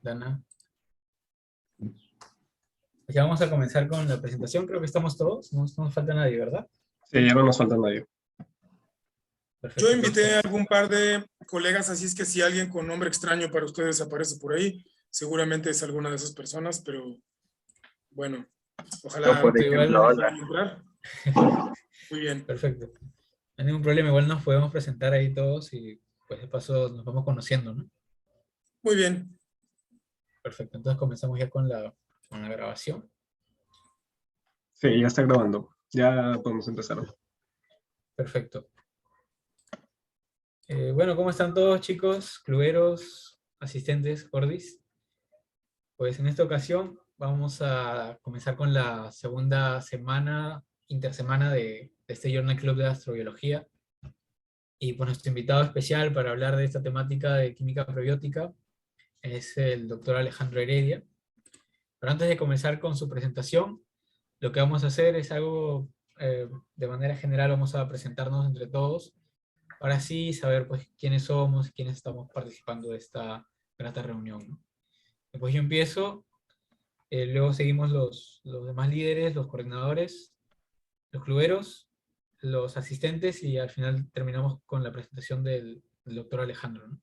Dana. Pues ya vamos a comenzar con la presentación. Creo que estamos todos. No nos falta nadie, ¿verdad? Sí, ya no nos falta nadie. Perfecto. Yo invité a algún par de colegas, así es que si alguien con nombre extraño para ustedes aparece por ahí, seguramente es alguna de esas personas, pero bueno, ojalá Yo, por ejemplo, puedan hola. entrar. Muy bien. Perfecto. No hay ningún problema. Igual nos podemos presentar ahí todos y pues de paso nos vamos conociendo, ¿no? Muy bien. Perfecto. Entonces comenzamos ya con la grabación. Sí, ya está grabando. Ya podemos empezar. Perfecto. Bueno, ¿cómo están todos, chicos, cluberos, asistentes, Cordis? Pues en esta ocasión vamos a comenzar con la segunda semana, intersemana de este Journal Club de Astrobiología. Y pues nuestro invitado especial para hablar de esta temática de química probiótica es el doctor Alejandro Heredia. Pero antes de comenzar con su presentación, lo que vamos a hacer es algo, de manera general, vamos a presentarnos entre todos, para así saber pues quiénes somos y quiénes estamos participando de esta grata reunión, ¿no? Después yo empiezo, luego seguimos los demás líderes, los coordinadores, los cluberos, los asistentes y al final terminamos con la presentación del doctor Alejandro, ¿no?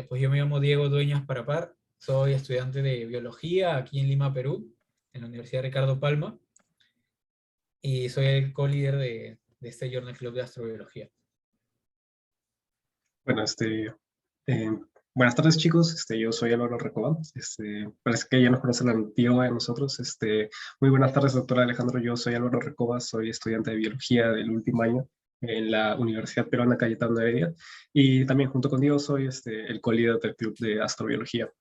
Pues yo me llamo Diego Dueñas Parapar, soy estudiante de biología aquí en Lima, Perú, en la Universidad Ricardo Palma, y soy el co-líder de este Journal Club de Astrobiología. Bueno, buenas tardes, chicos. Yo soy Álvaro Recoba. Parece que ya nos conocen la antigua de nosotros. Muy buenas tardes, doctor Alejandro. Yo soy Álvaro Recoba, soy estudiante de biología del último año en la Universidad Peruana Cayetano Heredia. Y también junto contigo soy el co-líder del Club de Astrobiología.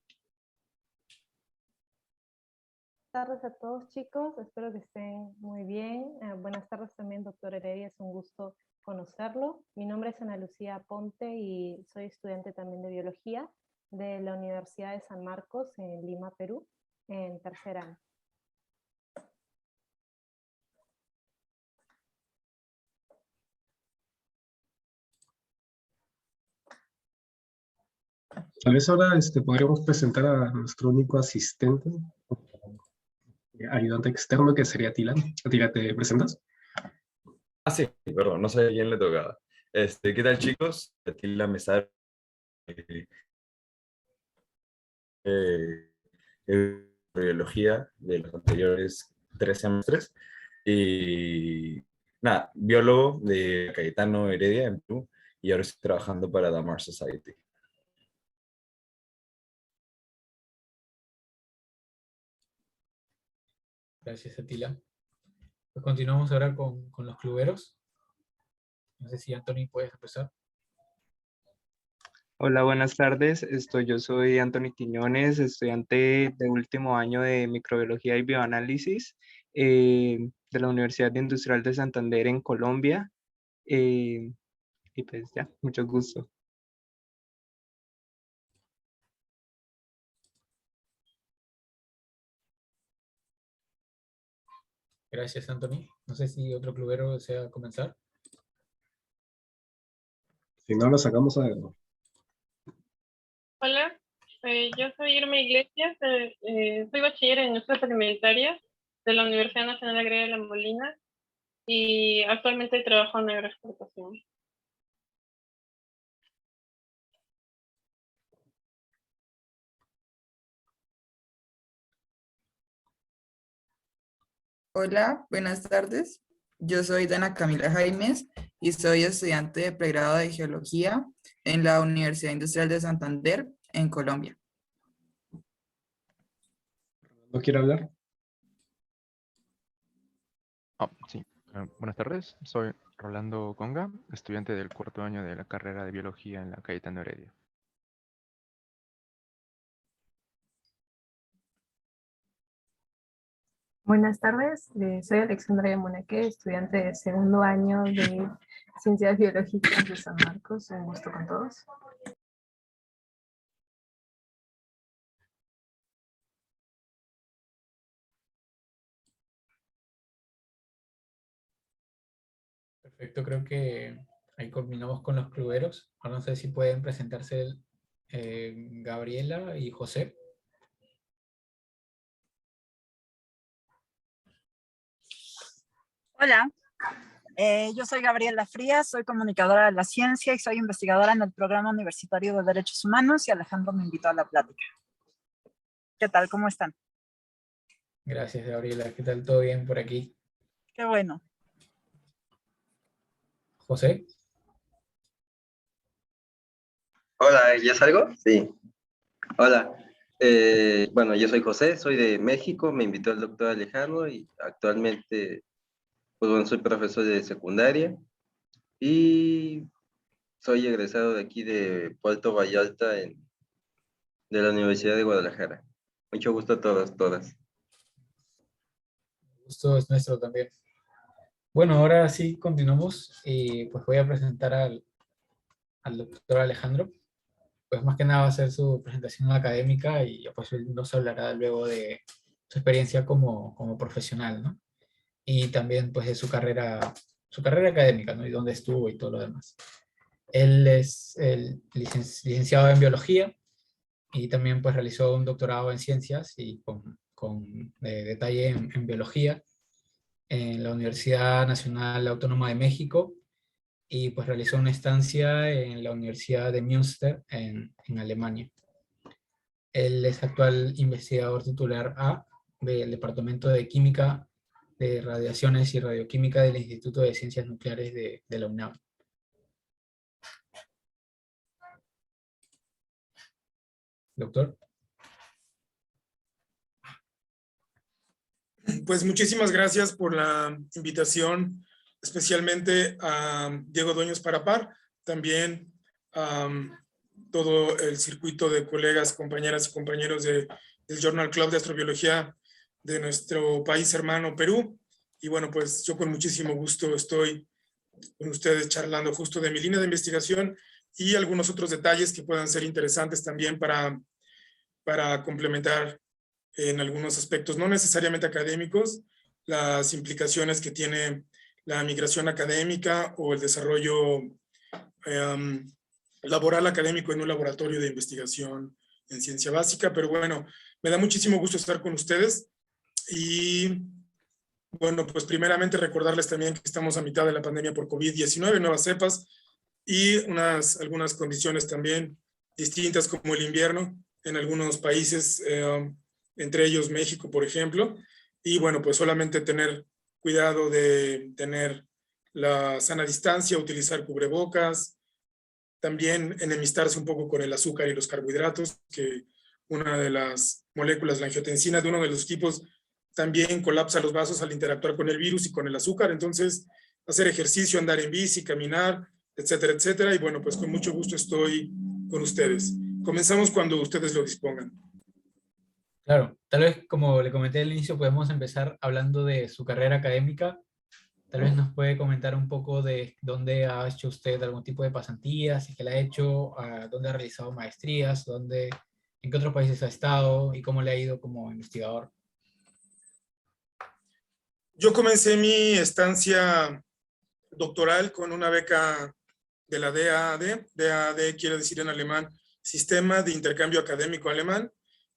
Buenas tardes a todos, chicos, espero que estén muy bien. Buenas tardes también, doctor Heredia, es un gusto conocerlo. Mi nombre es Ana Lucía Ponte y soy estudiante también de biología de la Universidad de San Marcos en Lima, Perú, en tercer año. Tal vez ahora podríamos presentar a nuestro único asistente, ayudante externo, que sería Tila. Tila, ¿te presentas? Ah, sí, perdón, no sé a quién le tocaba. ¿Qué tal, chicos? Atila Mesar, biología de los anteriores 3 semestres. Y nada, biólogo de Cayetano Heredia en Perú. Y ahora estoy trabajando para The Mars Society. Gracias, Atila. Pues continuamos ahora con los cluberos. No sé si Anthony puedes empezar. Hola, buenas tardes. Yo soy Anthony Quiñones, estudiante de último año de microbiología y bioanálisis de la Universidad Industrial de Santander en Colombia. Y pues ya, mucho gusto. Gracias, Anthony. No sé si otro clubero desea comenzar. Si no, lo sacamos a verlo. Hola, yo soy Irma Iglesias, soy bachiller en Industrias Alimentarias de la Universidad Nacional Agraria de La Molina y actualmente trabajo en agroexportación. Hola, buenas tardes. Yo soy Dana Camila Jaimes y soy estudiante de pregrado de Geología en la Universidad Industrial de Santander, en Colombia. ¿No quiere hablar? Sí. Buenas tardes, soy Rolando Conga, estudiante del cuarto año de la carrera de Biología en la Cayetano Heredia. Buenas tardes, soy Alexandra Yamuneque, estudiante de segundo año de Ciencias Biológicas de San Marcos. Un gusto con todos. Perfecto, creo que ahí combinamos con los cluberos. Ahora no sé si pueden presentarse Gabriela y José. Hola, yo soy Gabriela Frías, soy comunicadora de la ciencia y soy investigadora en el Programa Universitario de Derechos Humanos y Alejandro me invitó a la plática. ¿Qué tal? ¿Cómo están? Gracias, Gabriela. ¿Qué tal? ¿Todo bien por aquí? Qué bueno. José. Hola, ¿ya salgo? Sí. Hola. Bueno, yo soy José, soy de México, me invitó el doctor Alejandro y actualmente, pues bueno, soy profesor de secundaria y soy egresado de aquí de Puerto Vallarta de la Universidad de Guadalajara. Mucho gusto a todos, todas. El gusto es nuestro también. Bueno, ahora sí continuamos y pues voy a presentar al doctor Alejandro. Pues más que nada va a hacer su presentación académica y pues él nos hablará luego de su experiencia como profesional, ¿no? Y también pues de su carrera académica, ¿no? Y dónde estuvo y todo lo demás. Él es el licenciado en biología y también pues realizó un doctorado en ciencias y con detalle en biología en la Universidad Nacional Autónoma de México y pues realizó una estancia en la Universidad de Münster en Alemania. Él es actual investigador titular A del Departamento de Química de Radiaciones y Radioquímica del Instituto de Ciencias Nucleares de la UNAM. Doctor. Pues muchísimas gracias por la invitación, especialmente a Diego Dueños Parapar, también todo el circuito de colegas, compañeras y compañeros del Journal Club de Astrobiología de nuestro país hermano Perú. Y bueno, pues yo con muchísimo gusto estoy con ustedes charlando justo de mi línea de investigación y algunos otros detalles que puedan ser interesantes también para complementar en algunos aspectos, no necesariamente académicos, las implicaciones que tiene la migración académica o el desarrollo laboral académico en un laboratorio de investigación en ciencia básica. Pero bueno, me da muchísimo gusto estar con ustedes y bueno, pues primeramente recordarles también que estamos a mitad de la pandemia por COVID-19, nuevas cepas y algunas condiciones también distintas como el invierno en algunos países, entre ellos México, por ejemplo. Y bueno, pues solamente tener cuidado de tener la sana distancia, utilizar cubrebocas, también enemistarse un poco con el azúcar y los carbohidratos, que una de las moléculas, la angiotensina, de uno de los tipos, también colapsa los vasos al interactuar con el virus y con el azúcar. Entonces, hacer ejercicio, andar en bici, caminar, etcétera, etcétera. Y bueno, pues con mucho gusto estoy con ustedes. Comenzamos cuando ustedes lo dispongan. Claro, tal vez como le comenté al inicio, podemos empezar hablando de su carrera académica. Tal vez nos puede comentar un poco de dónde ha hecho usted algún tipo de pasantías, si es que la ha hecho, dónde ha realizado maestrías, en qué otros países ha estado y cómo le ha ido como investigador. Yo comencé mi estancia doctoral con una beca de la DAAD. DAAD quiere decir en alemán Sistema de Intercambio Académico Alemán.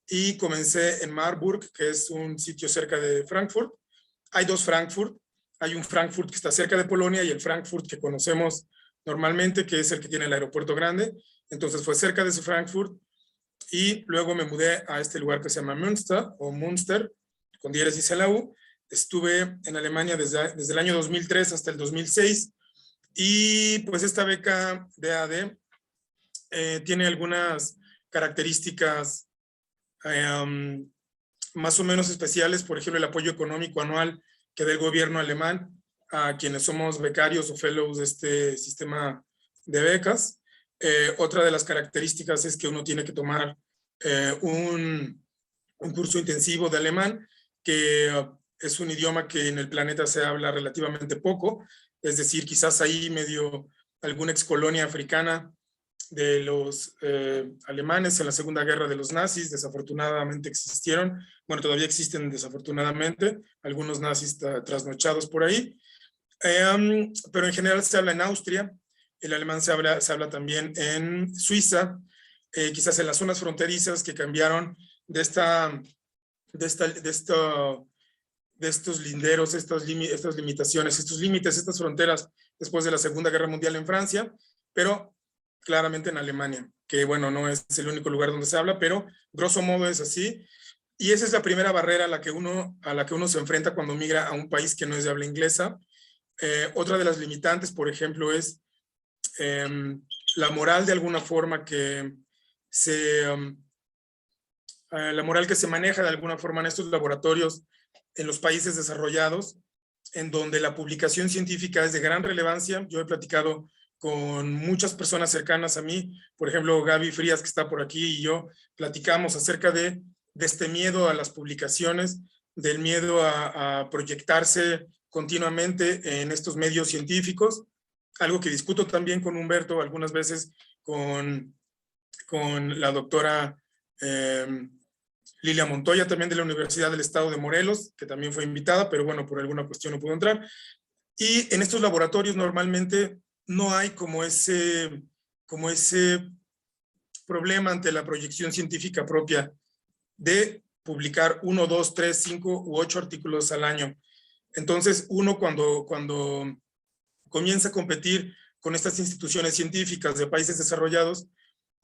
Y comencé en Marburg, que es un sitio cerca de Frankfurt. Hay dos Frankfurt. Hay un Frankfurt que está cerca de Polonia y el Frankfurt que conocemos normalmente, que es el que tiene el aeropuerto grande. Entonces fue cerca de ese Frankfurt. Y luego me mudé a este lugar que se llama Münster, o Münster, con diéresis en la U. Estuve en Alemania desde el año 2003 hasta el 2006. Y pues esta beca DAAD tiene algunas características más o menos especiales, por ejemplo, el apoyo económico anual que da el gobierno alemán a quienes somos becarios o fellows de este sistema de becas. Otra de las características es que uno tiene que tomar un curso intensivo de alemán, que es un idioma que en el planeta se habla relativamente poco, es decir, quizás ahí medio alguna excolonia africana de los alemanes en la Segunda Guerra de los nazis, desafortunadamente existieron, bueno, todavía existen desafortunadamente, algunos nazis trasnochados por ahí, pero en general se habla en Austria, el alemán se habla también en Suiza, quizás en las zonas fronterizas que cambiaron de estos linderos, estas limitaciones, estos límites, estas fronteras después de la Segunda Guerra Mundial en Francia, pero claramente en Alemania, que bueno, no es el único lugar donde se habla, pero grosso modo es así. Y esa es la primera barrera a la que uno se enfrenta cuando migra a un país que no es de habla inglesa. Otra de las limitantes, por ejemplo, es la moral de alguna forma la moral que se maneja de alguna forma en estos laboratorios en los países desarrollados, en donde la publicación científica es de gran relevancia. Yo he platicado con muchas personas cercanas a mí, por ejemplo, Gaby Frías, que está por aquí, y yo platicamos acerca de este miedo a las publicaciones, del miedo a proyectarse continuamente en estos medios científicos, algo que discuto también con Humberto, algunas veces con la doctora Lilia Montoya, también de la Universidad del Estado de Morelos, que también fue invitada, pero bueno, por alguna cuestión no pudo entrar. Y en estos laboratorios normalmente no hay como ese problema ante la proyección científica propia de publicar 1, 2, 3, 5 u 8 artículos al año. Entonces, uno cuando comienza a competir con estas instituciones científicas de países desarrollados,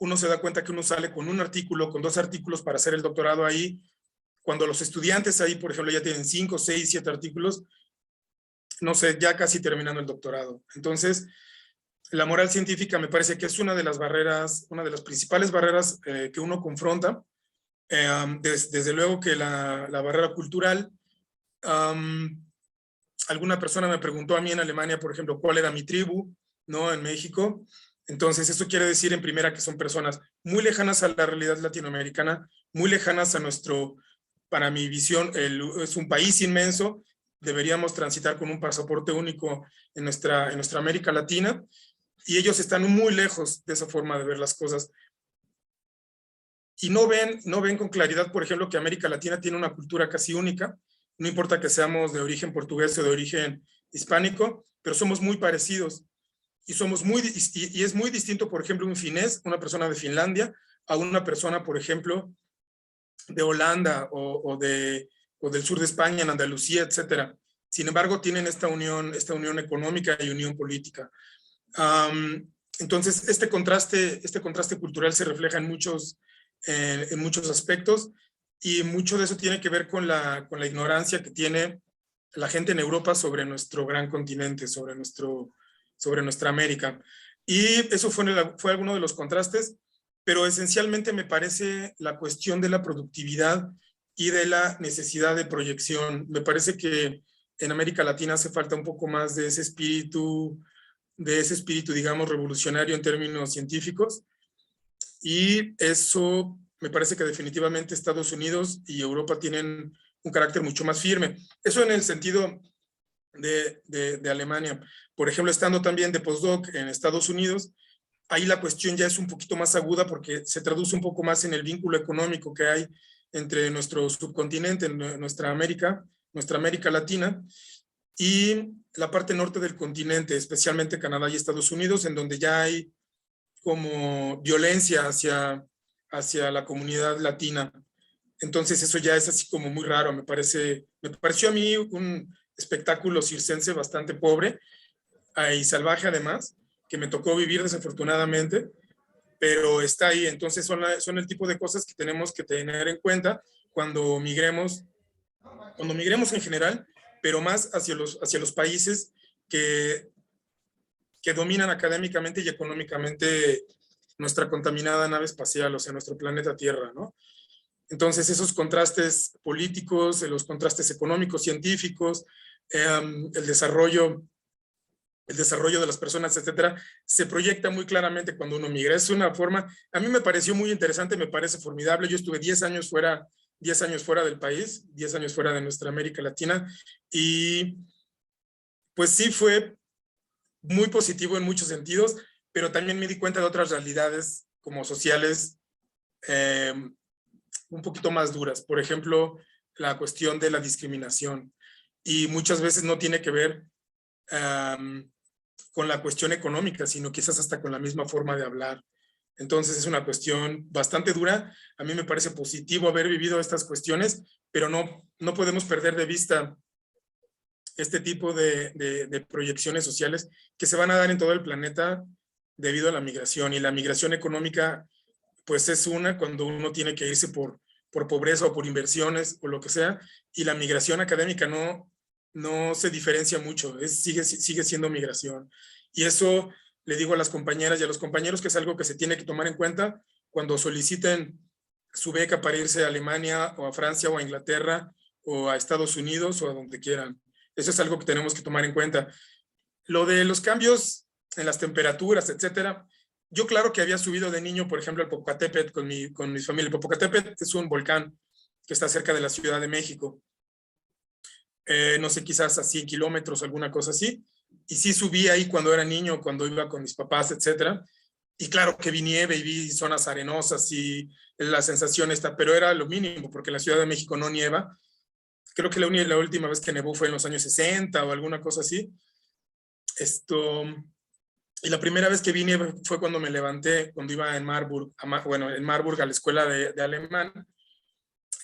uno se da cuenta que uno sale con un artículo, con 2 artículos para hacer el doctorado ahí. Cuando los estudiantes ahí, por ejemplo, ya tienen 5, 6, 7 artículos, no sé, ya casi terminando el doctorado. Entonces, la moral científica me parece que es una de las principales barreras que uno confronta. Desde luego que la barrera cultural. Alguna persona me preguntó a mí en Alemania, por ejemplo, cuál era mi tribu, ¿no? En México. Entonces, eso quiere decir en primera que son personas muy lejanas a la realidad latinoamericana, muy lejanas a para mi visión, es un país inmenso, deberíamos transitar con un pasaporte único en nuestra América Latina, y ellos están muy lejos de esa forma de ver las cosas. Y no ven con claridad, por ejemplo, que América Latina tiene una cultura casi única, no importa que seamos de origen portugués o de origen hispánico, pero somos muy parecidos. Y es muy distinto, por ejemplo, un finés, una persona de Finlandia, a una persona, por ejemplo, de Holanda o del sur de España, en Andalucía, etc. Sin embargo, tienen esta unión económica y unión política. Entonces, este contraste cultural se refleja en muchos aspectos, y mucho de eso tiene que ver con la ignorancia que tiene la gente en Europa sobre nuestro gran continente, sobre nuestra América. Y eso fue alguno de los contrastes, pero esencialmente me parece la cuestión de la productividad y de la necesidad de proyección. Me parece que en América Latina hace falta un poco más de ese espíritu, digamos, revolucionario en términos científicos, y eso me parece que definitivamente Estados Unidos y Europa tienen un carácter mucho más firme. Eso en el sentido de Alemania. Por ejemplo, estando también de postdoc en Estados Unidos, ahí la cuestión ya es un poquito más aguda porque se traduce un poco más en el vínculo económico que hay entre nuestro subcontinente, nuestra América Latina, y la parte norte del continente, especialmente Canadá y Estados Unidos, en donde ya hay como violencia hacia la comunidad latina. Entonces eso ya es así como muy raro. Me pareció a mí un espectáculo circense bastante pobre y salvaje además, que me tocó vivir desafortunadamente, pero está ahí. Entonces son el tipo de cosas que tenemos que tener en cuenta cuando migremos en general, pero más hacia los países que dominan académicamente y económicamente nuestra contaminada nave espacial, o sea, nuestro planeta Tierra, ¿no? Entonces, esos contrastes políticos, los contrastes económicos, científicos, el desarrollo de las personas, etcétera, se proyecta muy claramente cuando uno migra. Es una forma, a mí me pareció muy interesante, me parece formidable. Yo estuve 10 años fuera del país, 10 años fuera de nuestra América Latina, y pues sí fue muy positivo en muchos sentidos, pero también me di cuenta de otras realidades como sociales un poquito más duras. Por ejemplo, la cuestión de la discriminación, y muchas veces no tiene que ver con la cuestión económica, sino quizás hasta con la misma forma de hablar. Entonces es una cuestión bastante dura. A mí me parece positivo haber vivido estas cuestiones, pero no podemos perder de vista este tipo de proyecciones sociales que se van a dar en todo el planeta debido a la migración. Y la migración económica, pues es una cuando uno tiene que irse por pobreza o por inversiones o lo que sea, y la migración académica no se diferencia mucho, sigue siendo migración. Y eso le digo a las compañeras y a los compañeros que es algo que se tiene que tomar en cuenta cuando soliciten su beca para irse a Alemania o a Francia o a Inglaterra o a Estados Unidos o a donde quieran. Eso es algo que tenemos que tomar en cuenta. Lo de los cambios en las temperaturas, etcétera. Yo claro que había subido de niño, por ejemplo, al Popocatépetl con mi familia. El Popocatépetl es un volcán que está cerca de la Ciudad de México. No sé, quizás a 100 kilómetros, alguna cosa así. Y sí subí ahí cuando era niño, cuando iba con mis papás, etcétera. Y claro que vi nieve y vi zonas arenosas y la sensación esta, pero era lo mínimo, porque en la Ciudad de México no nieva. Creo que la última vez que nevó fue en los años 60 o alguna cosa así. Y la primera vez que vi nieve fue cuando me levanté, cuando iba en Marburg, en Marburg a la escuela de alemán.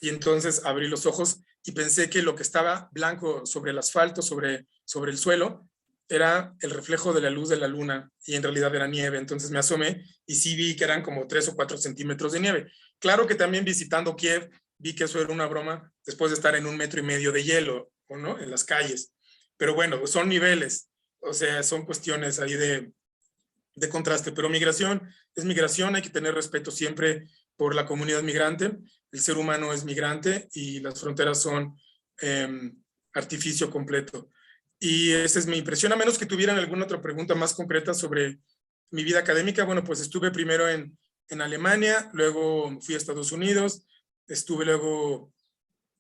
Y entonces abrí los ojos y pensé que lo que estaba blanco sobre el asfalto, sobre el suelo, era el reflejo de la luz de la luna, y en realidad era nieve. Entonces me asomé y sí vi que eran como 3 o 4 centímetros de nieve. Claro que también visitando Kiev, vi que eso era una broma después de estar en 1,5 metros de hielo, ¿no? En las calles. Pero bueno, son niveles, o sea, son cuestiones ahí de contraste. Pero migración es migración, hay que tener respeto siempre por la comunidad migrante. El ser humano es migrante y las fronteras son artificio completo. Y esa es mi impresión, a menos que tuvieran alguna otra pregunta más concreta sobre mi vida académica. Bueno, pues estuve primero en Alemania, luego fui a Estados Unidos, estuve luego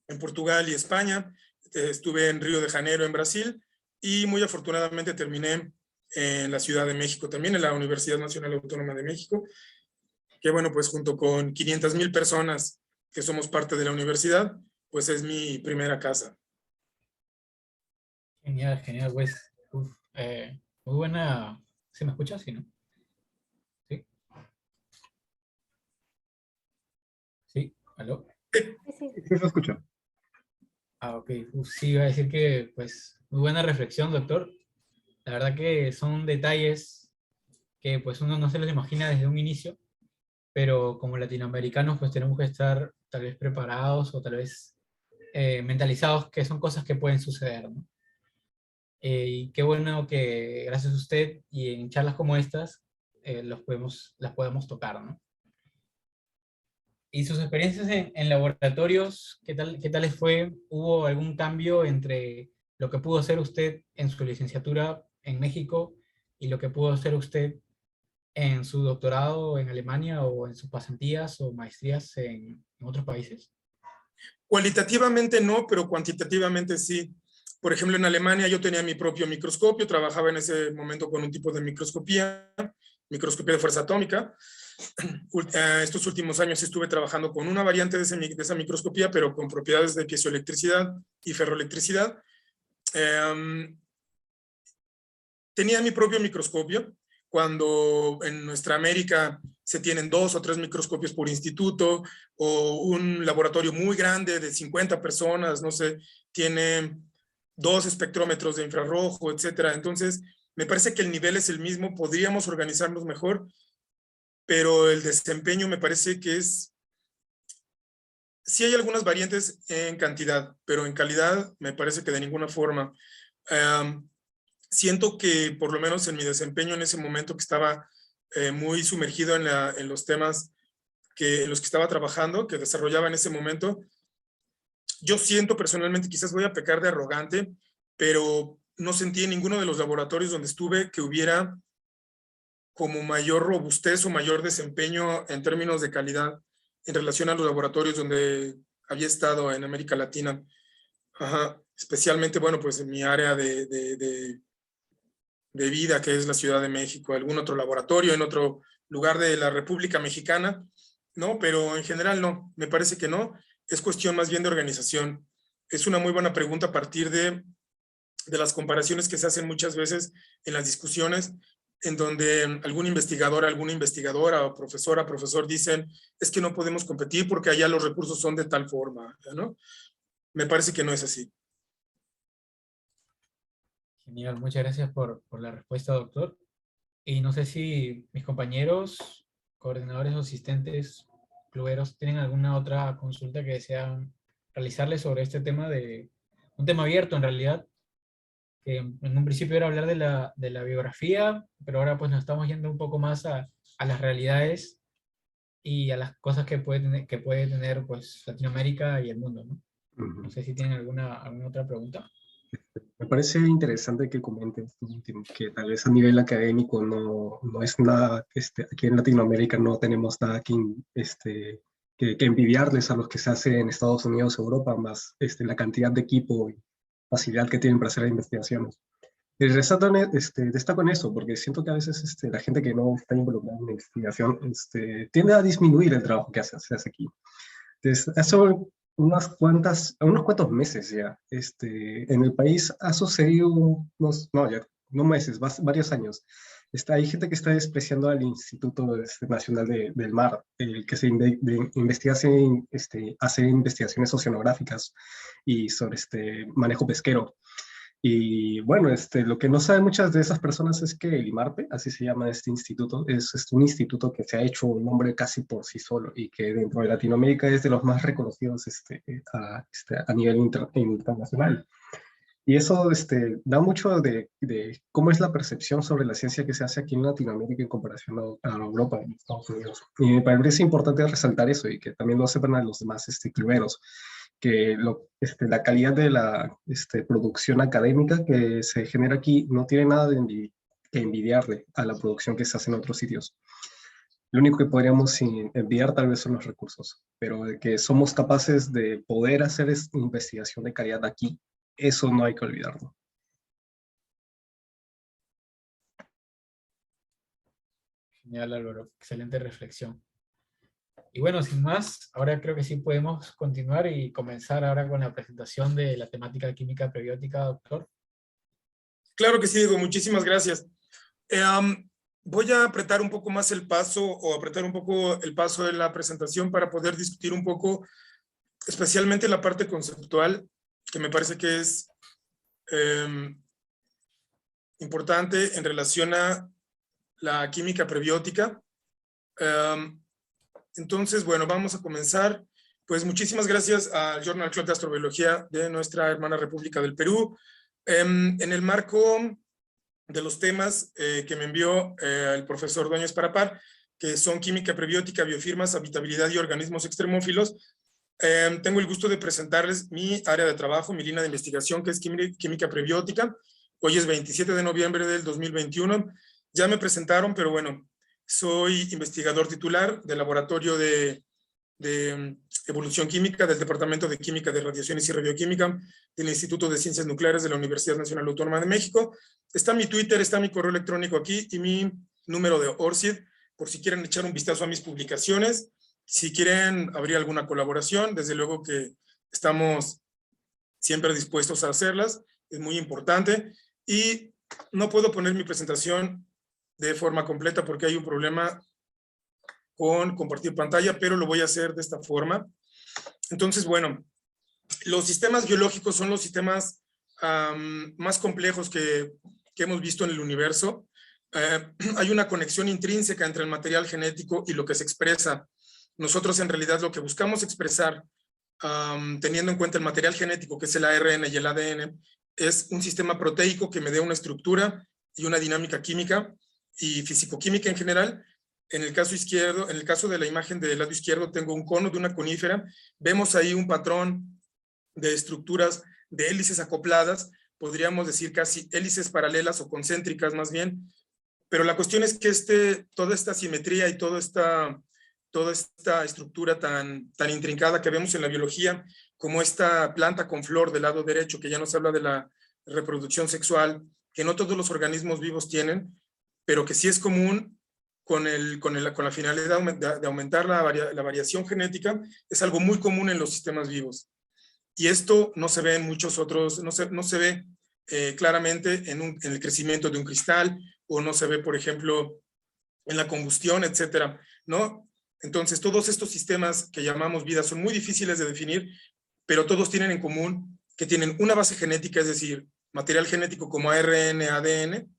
en Portugal y España, estuve en Río de Janeiro, en Brasil, y muy afortunadamente terminé en la Ciudad de México, también en la Universidad Nacional Autónoma de México, que bueno, pues junto con 500,000 personas que somos parte de la universidad, pues es mi primera casa. Genial, genial, pues. Muy buena. ¿Se me escucha? Sí, ¿no? ¿Sí? ¿Sí? ¿Aló? Sí, se escucha. Ok. Sí, iba a decir que, pues, muy buena reflexión, doctor. La verdad que son detalles que, pues, uno no se los imagina desde un inicio, pero como latinoamericanos, pues, tenemos que estar tal vez preparados o tal vez mentalizados que son cosas que pueden suceder, ¿no? Y qué bueno que gracias a usted y en charlas como estas las podemos tocar, ¿no? ¿Y sus experiencias en laboratorios, qué tal les fue? ¿Hubo algún cambio entre lo que pudo hacer usted en su licenciatura en México y lo que pudo hacer usted en su doctorado en Alemania o en sus pasantías o maestrías en otros países? Cualitativamente no, pero cuantitativamente sí. Por ejemplo, en Alemania yo tenía mi propio microscopio, trabajaba en ese momento con un tipo de microscopía de fuerza atómica. Estos últimos años estuve trabajando con una variante de esa microscopía, pero con propiedades de piezoelectricidad y ferroelectricidad. Tenía mi propio microscopio. Cuando en nuestra América se tienen 2 o 3 microscopios por instituto, o un laboratorio muy grande de 50 personas, no sé, tiene 2 espectrómetros de infrarrojo, etcétera. Entonces, me parece que el nivel es el mismo, podríamos organizarnos mejor, pero el desempeño me parece que sí hay algunas variantes en cantidad, pero en calidad me parece que de ninguna forma. Siento que por lo menos en mi desempeño en ese momento que estaba muy sumergido en los temas en los que estaba trabajando, que desarrollaba en ese momento, yo siento personalmente, quizás voy a pecar de arrogante, pero no sentí en ninguno de los laboratorios donde estuve que hubiera como mayor robustez o mayor desempeño en términos de calidad en relación a los laboratorios donde había estado en América Latina. Ajá. Especialmente, bueno, pues en mi área de vida, que es la Ciudad de México, algún otro laboratorio en otro lugar de la República Mexicana, ¿no? Pero en general no, me parece que no. Es cuestión más bien de organización. Es una muy buena pregunta a partir de las comparaciones que se hacen muchas veces en las discusiones, en donde algún investigador, alguna investigadora o profesor dicen, es que no podemos competir porque allá los recursos son de tal forma, ¿no? Me parece que no es así. Genial, muchas gracias por la respuesta, doctor. Y no sé si mis compañeros, coordinadores o asistentes, cluberos, tienen alguna otra consulta que desean realizarles sobre este tema un tema abierto en realidad, que en un principio era hablar de la biografía, pero ahora pues nos estamos yendo un poco más a las realidades y a las cosas que puede tener pues Latinoamérica y el mundo, ¿no? No sé si tienen alguna otra pregunta. Me parece interesante que comenten esto último, que tal vez a nivel académico no es nada, aquí en Latinoamérica no tenemos nada que envidiarles a los que se hace en Estados Unidos, Europa, más la cantidad de equipo y facilidad que tienen para hacer investigaciones. Y destaco en eso, porque siento que a veces la gente que no está involucrada en la investigación tiende a disminuir el trabajo que se hace aquí. Entonces, hace unos cuantos meses ya, en el país ha sucedido no meses, varios años. Hay gente que está despreciando al Instituto Nacional del Mar, el que hace investigaciones oceanográficas y sobre manejo pesquero. Y bueno, lo que no saben muchas de esas personas es que el IMARPE, así se llama este instituto, es un instituto que se ha hecho un nombre casi por sí solo y que dentro de Latinoamérica es de los más reconocidos a nivel internacional. Y eso da mucho de cómo es la percepción sobre la ciencia que se hace aquí en Latinoamérica en comparación a Europa y Estados Unidos. Y me parece importante resaltar eso y que también lo sepan a los demás cluberos, que la calidad de la producción académica que se genera aquí no tiene nada que envidiarle a la producción que se hace en otros sitios. Lo único que podríamos envidiar tal vez son los recursos, pero de que somos capaces de poder hacer investigación de calidad aquí, eso no hay que olvidarlo. Genial, Álvaro. Excelente reflexión. Y bueno, sin más, ahora creo que sí podemos continuar y comenzar ahora con la presentación de la temática química prebiótica, doctor. Claro que sí, Diego, muchísimas gracias. Voy a apretar un poco más el paso o apretar un poco el paso de la presentación para poder discutir un poco, especialmente la parte conceptual, que me parece que es importante en relación a la química prebiótica. Entonces, bueno, vamos a comenzar. Pues muchísimas gracias al Journal Club de Astrobiología de nuestra hermana República del Perú. En el marco de los temas que me envió el profesor Dueñas Parapar, que son química prebiótica, biofirmas, habitabilidad y organismos extremófilos, tengo el gusto de presentarles mi área de trabajo, mi línea de investigación, que es química prebiótica. Hoy es 27 de noviembre del 2021. Ya me presentaron, pero bueno, soy investigador titular del Laboratorio de Evolución Química del Departamento de Química de Radiaciones y Radioquímica del Instituto de Ciencias Nucleares de la Universidad Nacional Autónoma de México. Está mi Twitter, está mi correo electrónico aquí y mi número de ORCID, por si quieren echar un vistazo a mis publicaciones. Si quieren abrir alguna colaboración, desde luego que estamos siempre dispuestos a hacerlas. Es muy importante. Y no puedo poner mi presentación de forma completa porque hay un problema con compartir pantalla, pero lo voy a hacer de esta forma. Entonces, bueno, los sistemas biológicos son los sistemas más complejos que hemos visto en el universo. Hay una conexión intrínseca entre el material genético y lo que se expresa. Nosotros en realidad lo que buscamos expresar, teniendo en cuenta el material genético, que es el ARN y el ADN, es un sistema proteico que me dé una estructura y una dinámica química y fisicoquímica en general. En el caso izquierdo, en el caso de la imagen del lado izquierdo, tengo un cono de una conífera. Vemos ahí un patrón de estructuras de hélices acopladas, podríamos decir casi hélices paralelas o concéntricas más bien. Pero la cuestión es que toda esta simetría y toda esta estructura tan intrincada que vemos en la biología, como esta planta con flor del lado derecho, que ya nos habla de la reproducción sexual, que no todos los organismos vivos tienen, pero que sí es común con la finalidad de aumentar la variación genética, es algo muy común en los sistemas vivos. Y esto no se ve en muchos otros, no se ve claramente en el crecimiento de un cristal, o no se ve, por ejemplo, en la combustión, etcétera, ¿no? Entonces, todos estos sistemas que llamamos vida son muy difíciles de definir, pero todos tienen en común que tienen una base genética, es decir, material genético como ARN, ADN,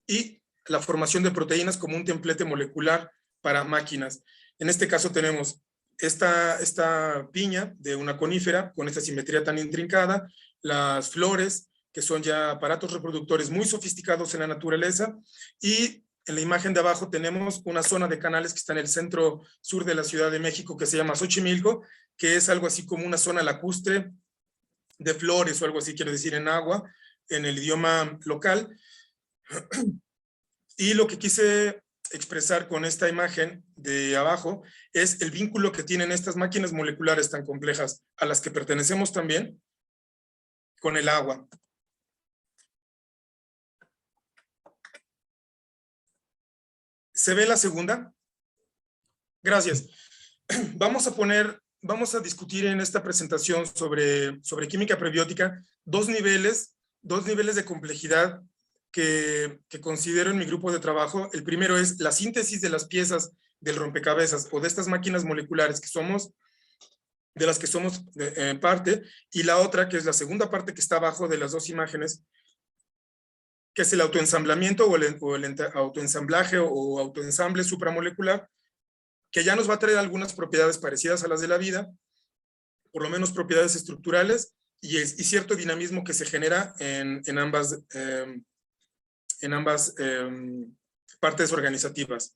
y la formación de proteínas como un templete molecular para máquinas. En este caso tenemos esta piña de una conífera con esta simetría tan intrincada, las flores, que son ya aparatos reproductores muy sofisticados en la naturaleza, y en la imagen de abajo tenemos una zona de canales que está en el centro sur de la Ciudad de México, que se llama Xochimilco, que es algo así como una zona lacustre de flores o algo así, quiero decir, en agua, en el idioma local. Y lo que quise expresar con esta imagen de abajo es el vínculo que tienen estas máquinas moleculares tan complejas, a las que pertenecemos también, con el agua. ¿Se ve la segunda? Gracias. Vamos a discutir en esta presentación sobre química prebiótica dos niveles de complejidad que considero en mi grupo de trabajo. El primero es la síntesis de las piezas del rompecabezas o de estas máquinas moleculares de las que somos parte, y la otra, que es la segunda parte que está abajo de las dos imágenes, que es el autoensamblamiento o el autoensamblaje o autoensamble supramolecular, que ya nos va a traer algunas propiedades parecidas a las de la vida, por lo menos propiedades estructurales y cierto dinamismo que se genera en ambas partes organizativas.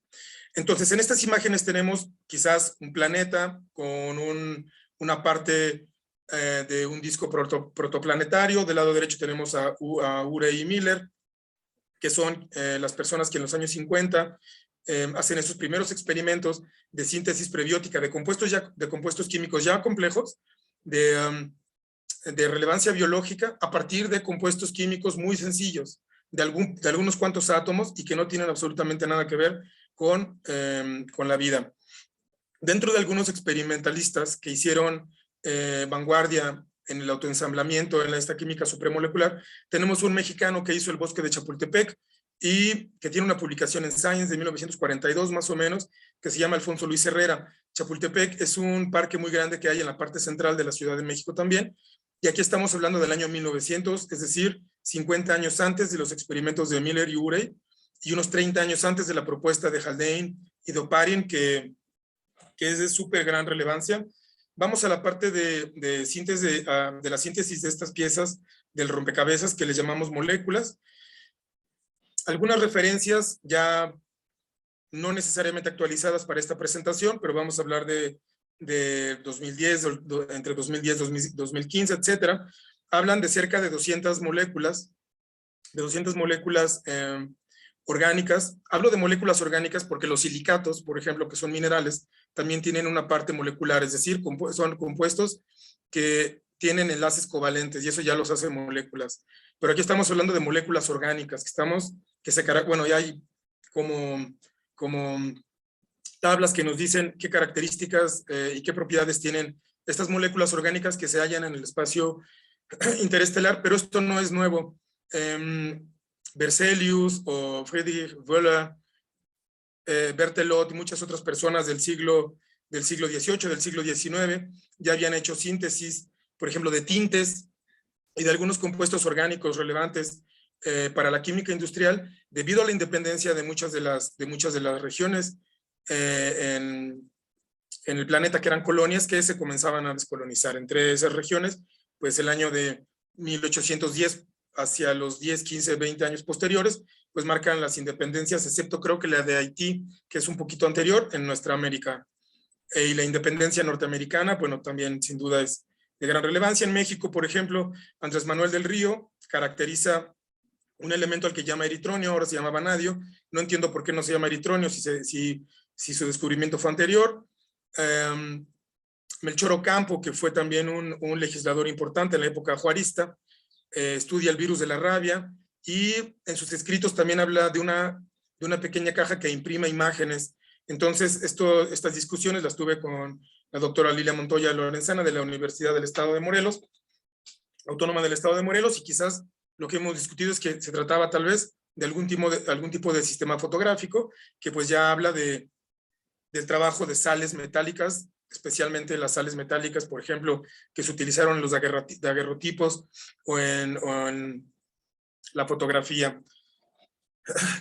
Entonces, en estas imágenes tenemos quizás un planeta con una parte de un disco protoplanetario. Del lado derecho tenemos a Urey y Miller, que son las personas que en los años 50 hacen esos primeros experimentos de síntesis prebiótica de compuestos químicos ya complejos, de relevancia biológica, a partir de compuestos químicos muy sencillos, de algunos cuantos átomos, y que no tienen absolutamente nada que ver con la vida. Dentro de algunos experimentalistas que hicieron vanguardia en el autoensamblamiento, en esta química supramolecular, tenemos un mexicano que hizo el bosque de Chapultepec y que tiene una publicación en Science de 1942 más o menos, que se llama Alfonso Luis Herrera. Chapultepec es un parque muy grande que hay en la parte central de la Ciudad de México también, y aquí estamos hablando del año 1900, es decir, 50 años antes de los experimentos de Miller y Urey, y unos 30 años antes de la propuesta de Haldane y de Oparin, que es de súper gran relevancia. Vamos a la parte de la síntesis de estas piezas del rompecabezas que les llamamos moléculas. Algunas referencias ya no necesariamente actualizadas para esta presentación, pero vamos a hablar de 2010, entre 2010 y 2015, etcétera. Hablan de cerca de 200 moléculas, orgánicas. Hablo de moléculas orgánicas porque los silicatos, por ejemplo, que son minerales, también tienen una parte molecular, es decir, son compuestos que tienen enlaces covalentes, y eso ya los hace moléculas. Pero aquí estamos hablando de moléculas orgánicas, ya hay como tablas que nos dicen qué características y qué propiedades tienen estas moléculas orgánicas que se hallan en el espacio interestelar, pero esto no es nuevo. Berzelius o Friedrich Wöhler, Berthelot y muchas otras personas del siglo XVIII, del siglo XIX, ya habían hecho síntesis, por ejemplo, de tintes y de algunos compuestos orgánicos relevantes para la química industrial, debido a la independencia de muchas de las regiones en el planeta, que eran colonias que se comenzaban a descolonizar. Entre esas regiones, pues el año de 1810 hacia los 10, 15, 20 años posteriores, pues marcan las independencias, excepto creo que la de Haití, que es un poquito anterior en nuestra América. Y la independencia norteamericana, bueno, también sin duda es de gran relevancia. En México, por ejemplo, Andrés Manuel del Río caracteriza un elemento al que llama eritronio, ahora se llama vanadio. No entiendo por qué no se llama eritronio si su descubrimiento fue anterior. Melchor Ocampo, que fue también un legislador importante en la época juarista, estudia el virus de la rabia, y en sus escritos también habla de una pequeña caja que imprima imágenes. Entonces, estas discusiones las tuve con la doctora Lilia Montoya Lorenzana de la Universidad del Estado de Morelos, Autónoma del Estado de Morelos, y quizás lo que hemos discutido es que se trataba tal vez de algún tipo de sistema fotográfico que pues ya habla del trabajo de sales metálicas, especialmente las sales metálicas, por ejemplo, que se utilizaron en los daguerrotipos o en la fotografía.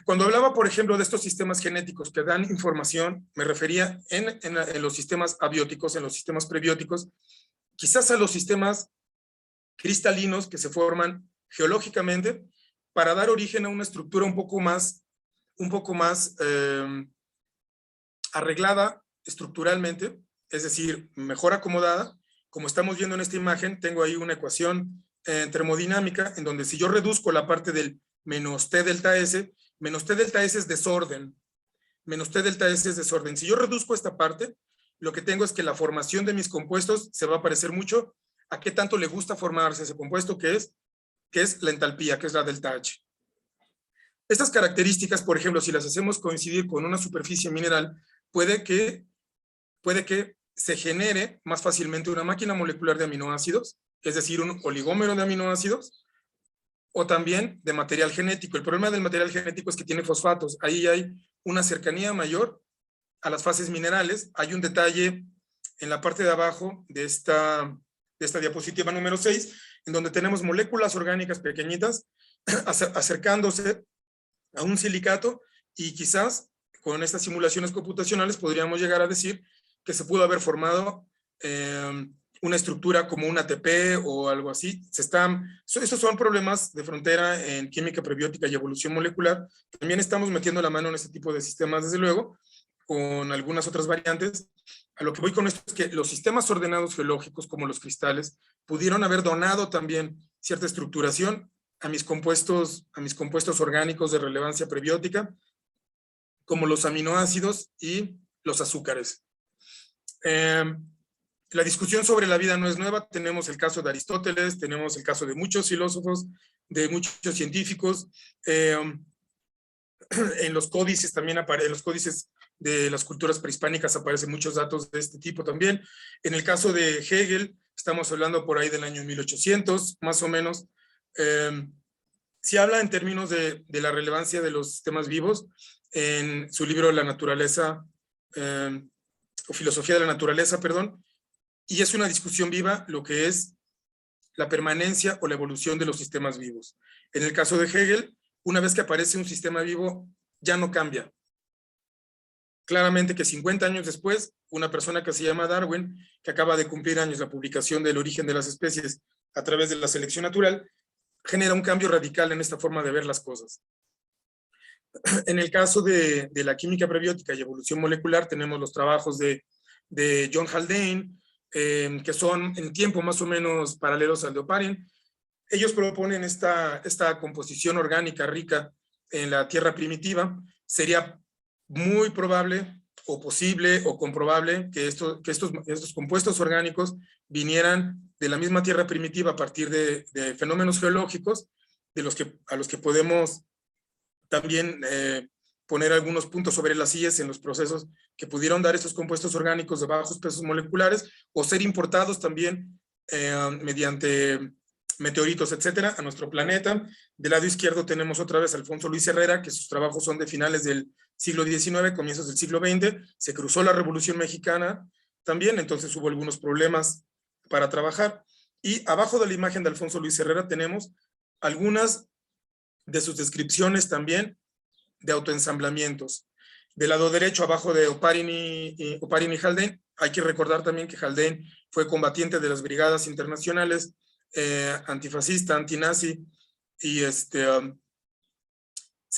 Cuando hablaba, por ejemplo, de estos sistemas genéticos que dan información, me refería en los sistemas abióticos, en los sistemas prebióticos, quizás a los sistemas cristalinos que se forman geológicamente para dar origen a una estructura un poco más arreglada estructuralmente, es decir, mejor acomodada. Como estamos viendo en esta imagen, tengo ahí una ecuación termodinámica en donde si yo reduzco la parte del menos T delta S es desorden. Menos T delta S es desorden. Si yo reduzco esta parte, lo que tengo es que la formación de mis compuestos se va a parecer mucho a qué tanto le gusta formarse ese compuesto, que es la entalpía, que es la delta H. Estas características, por ejemplo, si las hacemos coincidir con una superficie mineral, puede que se genere más fácilmente una máquina molecular de aminoácidos, es decir, un oligómero de aminoácidos, o también de material genético. El problema del material genético es que tiene fosfatos. Ahí hay una cercanía mayor a las fases minerales. Hay un detalle en la parte de abajo de esta diapositiva número 6, en donde tenemos moléculas orgánicas pequeñitas acercándose a un silicato, y quizás con estas simulaciones computacionales podríamos llegar a decir que se pudo haber formado una estructura como un ATP o algo así. Estos son problemas de frontera en química prebiótica y evolución molecular. También estamos metiendo la mano en este tipo de sistemas, desde luego, con algunas otras variantes. A lo que voy con esto es que los sistemas ordenados geológicos, como los cristales, pudieron haber donado también cierta estructuración a mis compuestos orgánicos de relevancia prebiótica, como los aminoácidos y los azúcares. La discusión sobre la vida no es nueva. Tenemos el caso de Aristóteles, tenemos el caso de muchos filósofos, de muchos científicos. En los códices también en los códices de las culturas prehispánicas aparecen muchos datos de este tipo también. En el caso de Hegel, estamos hablando por ahí del año 1800, más o menos. Se habla en términos de la relevancia de los sistemas vivos en su libro La naturaleza, o filosofía de la naturaleza, perdón, y es una discusión viva lo que es la permanencia o la evolución de los sistemas vivos. En el caso de Hegel, una vez que aparece un sistema vivo, ya no cambia. Claramente que 50 años después, una persona que se llama Darwin, que acaba de cumplir años la publicación del origen de las especies a través de la selección natural, genera un cambio radical en esta forma de ver las cosas. En el caso de la química prebiótica y evolución molecular, tenemos los trabajos de John Haldane, que son en tiempo más o menos paralelos al de Oparin. Ellos proponen esta composición orgánica rica en la tierra primitiva. Sería muy probable o posible o comprobable que estos compuestos orgánicos vinieran de la misma tierra primitiva a partir de fenómenos geológicos a los que podemos también poner algunos puntos sobre las IES en los procesos que pudieron dar estos compuestos orgánicos de bajos pesos moleculares o ser importados también mediante meteoritos, etcétera, a nuestro planeta. Del lado izquierdo tenemos otra vez a Alfonso Luis Herrera, que sus trabajos son de finales del siglo XIX, comienzos del siglo XX. Se cruzó la Revolución Mexicana también, entonces hubo algunos problemas para trabajar. Y abajo de la imagen de Alfonso Luis Herrera tenemos algunas de sus descripciones también de autoensamblamientos. Del lado derecho, abajo de Oparin y Haldane, hay que recordar también que Haldane fue combatiente de las brigadas internacionales antifascista, antinazi, y se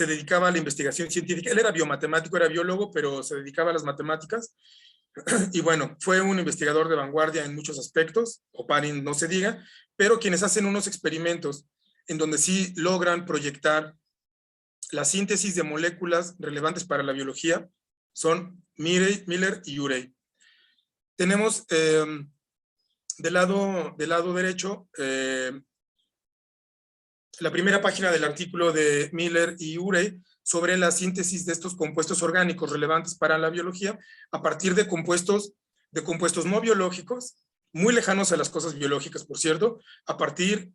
dedicaba a la investigación científica. Él era biomatemático, era biólogo, pero se dedicaba a las matemáticas. Y bueno, fue un investigador de vanguardia en muchos aspectos, Oparin no se diga, pero quienes hacen unos experimentos en donde sí logran proyectar la síntesis de moléculas relevantes para la biología son Miller y Urey. Tenemos del lado derecho la primera página del artículo de Miller y Urey sobre la síntesis de estos compuestos orgánicos relevantes para la biología a partir de compuestos no biológicos, muy lejanos a las cosas biológicas, por cierto, a partir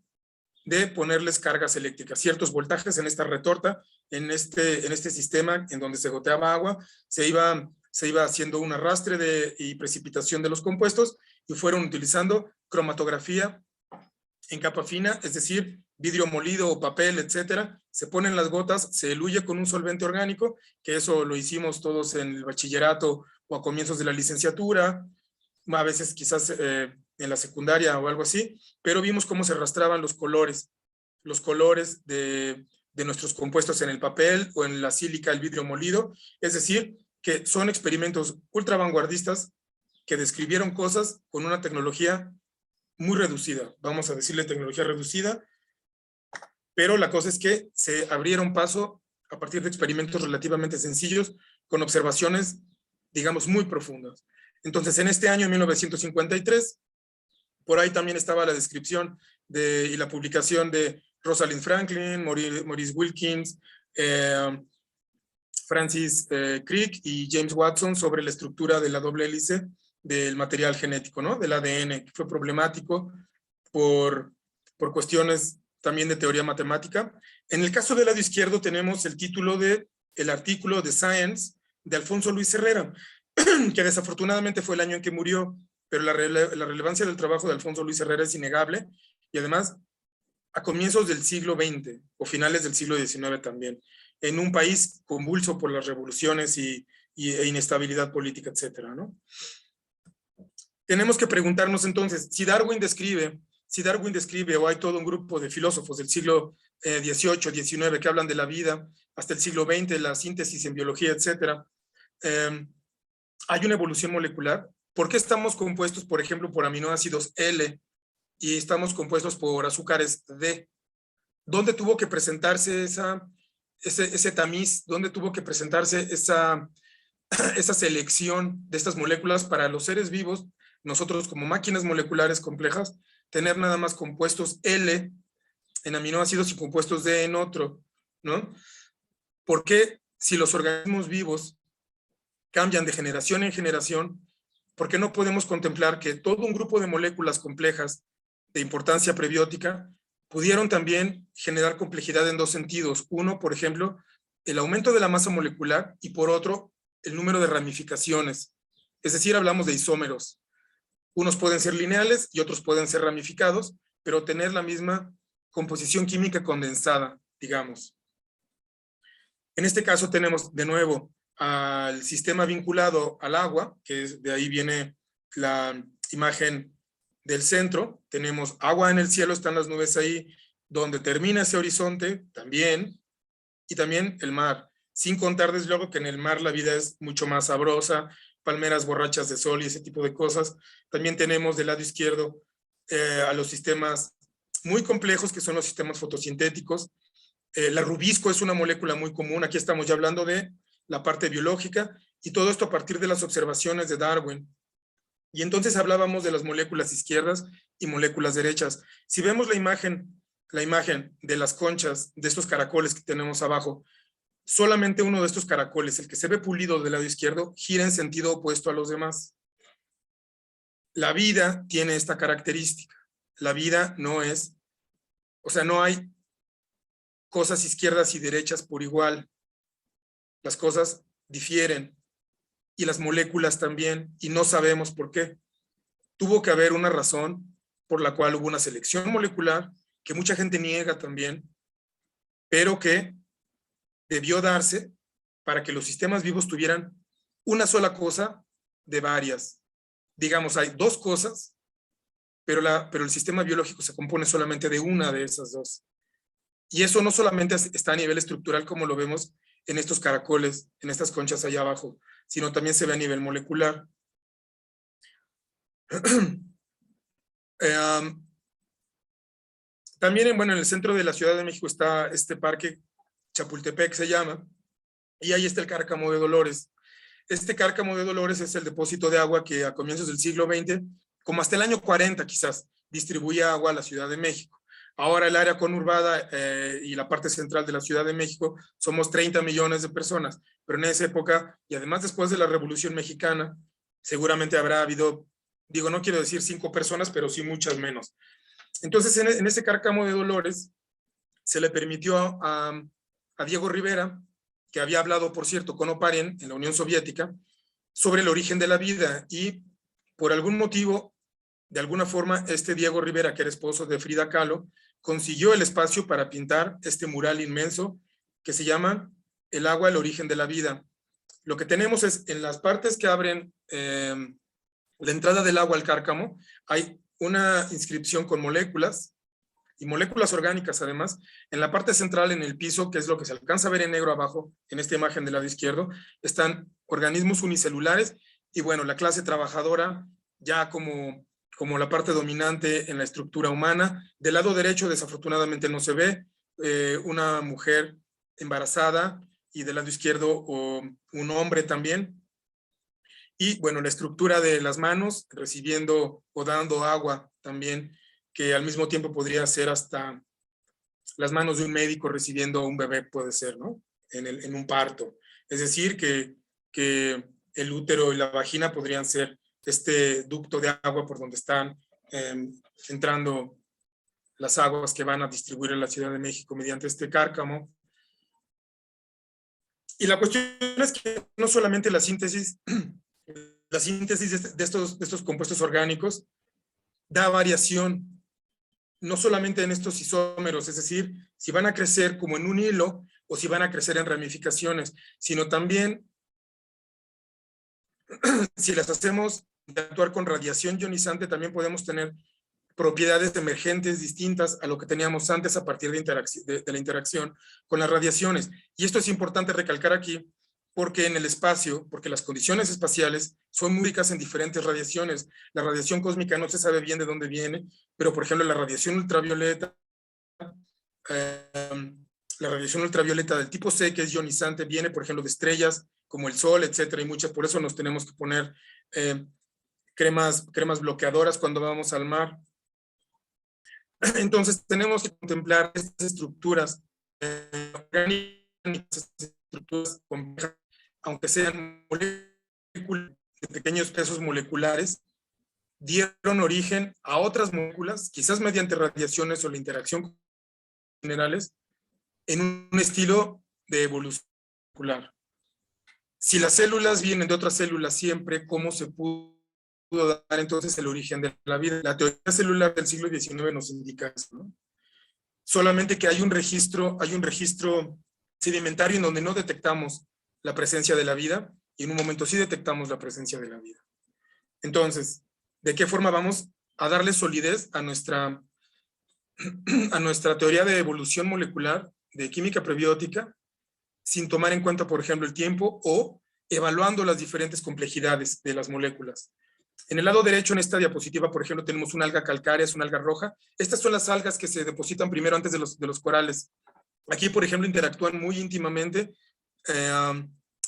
de ponerles cargas eléctricas, ciertos voltajes en esta retorta, en este sistema en donde se goteaba agua, se iba haciendo un arrastre y precipitación de los compuestos y fueron utilizando cromatografía en capa fina, es decir, vidrio molido o papel, etcétera, se ponen las gotas, se diluye con un solvente orgánico, que eso lo hicimos todos en el bachillerato o a comienzos de la licenciatura, a veces quizás en la secundaria o algo así, pero vimos cómo se arrastraban los colores de nuestros compuestos en el papel o en la sílica, el vidrio molido, es decir, que son experimentos ultra vanguardistas que describieron cosas con una tecnología muy reducida, vamos a decirle tecnología reducida, pero la cosa es que se abrieron paso a partir de experimentos relativamente sencillos con observaciones, digamos, muy profundas. Entonces, en este año, en 1953, por ahí también estaba la descripción y la publicación de Rosalind Franklin, Maurice Wilkins, Francis Crick y James Watson sobre la estructura de la doble hélice del material genético, ¿no? Del ADN, que fue problemático por cuestiones también de teoría matemática. En el caso del lado izquierdo tenemos el título del artículo de Science de Alfonso Luis Herrera, que desafortunadamente fue el año en que murió, pero la relevancia del trabajo de Alfonso Luis Herrera es innegable, y además a comienzos del siglo XX o finales del siglo XIX también, en un país convulso por las revoluciones e inestabilidad política, etcétera, ¿no? Tenemos que preguntarnos entonces, si Darwin describe, o hay todo un grupo de filósofos del siglo XVIII, XIX, que hablan de la vida, hasta el siglo XX, la síntesis en biología, etcétera, hay una evolución molecular. ¿Por qué estamos compuestos, por ejemplo, por aminoácidos L y estamos compuestos por azúcares D? ¿Dónde tuvo que presentarse ese tamiz? ¿Dónde tuvo que presentarse esa selección de estas moléculas para los seres vivos, nosotros como máquinas moleculares complejas, tener nada más compuestos L en aminoácidos y compuestos D en otro, ¿no? ¿Por qué si los organismos vivos cambian de generación en generación, por qué no podemos contemplar que todo un grupo de moléculas complejas de importancia prebiótica pudieron también generar complejidad en dos sentidos? Uno, por ejemplo, el aumento de la masa molecular, y por otro, el número de ramificaciones. Es decir, hablamos de isómeros. Unos pueden ser lineales y otros pueden ser ramificados, pero tener la misma composición química condensada, digamos. En este caso tenemos de nuevo al sistema vinculado al agua, que de ahí viene la imagen del centro. Tenemos agua en el cielo, están las nubes ahí, donde termina ese horizonte también, y también el mar. Sin contar desde luego que en el mar la vida es mucho más sabrosa, palmeras borrachas de sol y ese tipo de cosas. También tenemos del lado izquierdo a los sistemas muy complejos, que son los sistemas fotosintéticos. La rubisco es una molécula muy común. Aquí estamos ya hablando de la parte biológica, y todo esto a partir de las observaciones de Darwin. Y entonces hablábamos de las moléculas izquierdas y moléculas derechas. Si vemos la imagen de las conchas, de estos caracoles que tenemos abajo, solamente uno de estos caracoles, el que se ve pulido del lado izquierdo, gira en sentido opuesto a los demás. La vida tiene esta característica. La vida no es, o sea, no hay cosas izquierdas y derechas por igual. Las cosas difieren, y las moléculas también, y no sabemos por qué. Tuvo que haber una razón por la cual hubo una selección molecular, que mucha gente niega también, pero que debió darse para que los sistemas vivos tuvieran una sola cosa de varias. Digamos, hay dos cosas, pero el sistema biológico se compone solamente de una de esas dos. Y eso no solamente está a nivel estructural, como lo vemos en estos caracoles, en estas conchas allá abajo, sino también se ve a nivel molecular. También, bueno, en el centro de la Ciudad de México está este parque, Chapultepec se llama, y ahí está el Cárcamo de Dolores. Este Cárcamo de Dolores es el depósito de agua que a comienzos del siglo XX, como hasta el año 40 quizás, distribuía agua a la Ciudad de México. Ahora el área conurbada y la parte central de la Ciudad de México somos 30 millones de personas, pero en esa época, y además después de la Revolución Mexicana, seguramente habrá habido, digo, no quiero decir 5 personas, pero sí muchas menos. Entonces en ese Cárcamo de Dolores se le permitió a Diego Rivera, que había hablado, por cierto, con Oparin en la Unión Soviética, sobre el origen de la vida, y por algún motivo, de alguna forma, este Diego Rivera, que era esposo de Frida Kahlo, consiguió el espacio para pintar este mural inmenso que se llama El agua, el origen de la vida. Lo que tenemos es, en las partes que abren la entrada del agua al Cárcamo, hay una inscripción con moléculas, y moléculas orgánicas además. En la parte central, en el piso, que es lo que se alcanza a ver en negro abajo, en esta imagen del lado izquierdo, están organismos unicelulares, y bueno, la clase trabajadora ya como la parte dominante en la estructura humana. Del lado derecho, desafortunadamente, no se ve una mujer embarazada, y del lado izquierdo un hombre también. Y bueno, la estructura de las manos recibiendo o dando agua también, que al mismo tiempo podría ser hasta las manos de un médico recibiendo un bebé, puede ser, ¿no? En un parto. Es decir, que el útero y la vagina podrían ser este ducto de agua por donde están entrando las aguas que van a distribuir en la Ciudad de México mediante este cárcamo. Y la cuestión es que no solamente la síntesis de estos compuestos orgánicos da variación, no solamente en estos isómeros, es decir, si van a crecer como en un hilo o si van a crecer en ramificaciones, sino también si las hacemos de actuar con radiación ionizante, también podemos tener propiedades emergentes distintas a lo que teníamos antes a partir de la interacción con las radiaciones. Y esto es importante recalcar aquí, porque en el espacio, porque las condiciones espaciales son muy ricas en diferentes radiaciones. La radiación cósmica no se sabe bien de dónde viene, pero por ejemplo la radiación ultravioleta del tipo C, que es ionizante, viene por ejemplo de estrellas como el Sol, etcétera, y muchas. Por eso nos tenemos que poner cremas bloqueadoras cuando vamos al mar. Entonces tenemos que contemplar estas estructuras orgánicas, estructuras complejas, aunque sean moléculas de pequeños pesos moleculares, dieron origen a otras moléculas, quizás mediante radiaciones o la interacción con minerales, en un estilo de evolución molecular. Si las células vienen de otras células siempre, ¿cómo se pudo dar entonces el origen de la vida? La teoría celular del siglo XIX nos indica eso, ¿no? Solamente que hay un registro sedimentario en donde no detectamos la presencia de la vida, y en un momento sí detectamos la presencia de la vida. Entonces, ¿de qué forma vamos a darle solidez a nuestra teoría de evolución molecular, de química prebiótica, sin tomar en cuenta, por ejemplo, el tiempo o evaluando las diferentes complejidades de las moléculas? En el lado derecho, en esta diapositiva, por ejemplo, tenemos una alga calcárea, es una alga roja. Estas son las algas que se depositan primero antes de los corales. Aquí, por ejemplo, interactúan muy íntimamente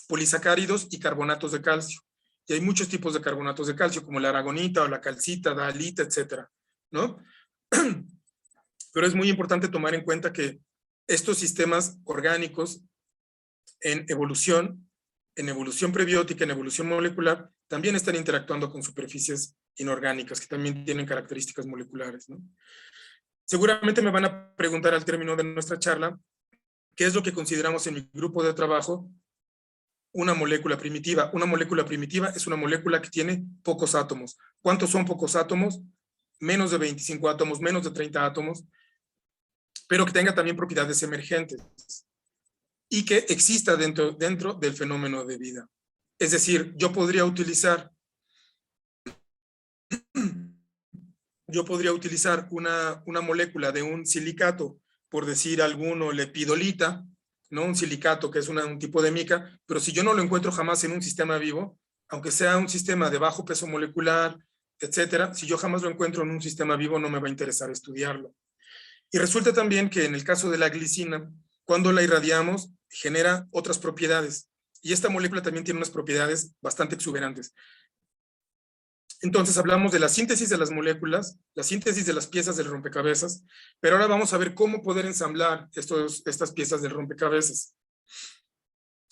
polisacáridos y carbonatos de calcio. Y hay muchos tipos de carbonatos de calcio, como la aragonita o la calcita, dahlita, etcétera, ¿no? Pero es muy importante tomar en cuenta que estos sistemas orgánicos en evolución prebiótica, en evolución molecular, también están interactuando con superficies inorgánicas que también tienen características moleculares, ¿no? Seguramente me van a preguntar al término de nuestra charla, ¿qué es lo que consideramos en mi grupo de trabajo una molécula primitiva? Una molécula primitiva es una molécula que tiene pocos átomos. ¿Cuántos son pocos átomos? Menos de 25 átomos, menos de 30 átomos, pero que tenga también propiedades emergentes y que exista dentro del fenómeno de vida. Es decir, yo podría utilizar una molécula de un silicato, por decir alguno, lepidolita, ¿no? Un silicato que es un tipo de mica, pero si yo no lo encuentro jamás en un sistema vivo, aunque sea un sistema de bajo peso molecular, etcétera, si yo jamás lo encuentro en un sistema vivo, no me va a interesar estudiarlo. Y resulta también que en el caso de la glicina, cuando la irradiamos, genera otras propiedades. Y esta molécula también tiene unas propiedades bastante exuberantes. Entonces hablamos de la síntesis de las moléculas, la síntesis de las piezas del rompecabezas, pero ahora vamos a ver cómo poder ensamblar estas piezas del rompecabezas.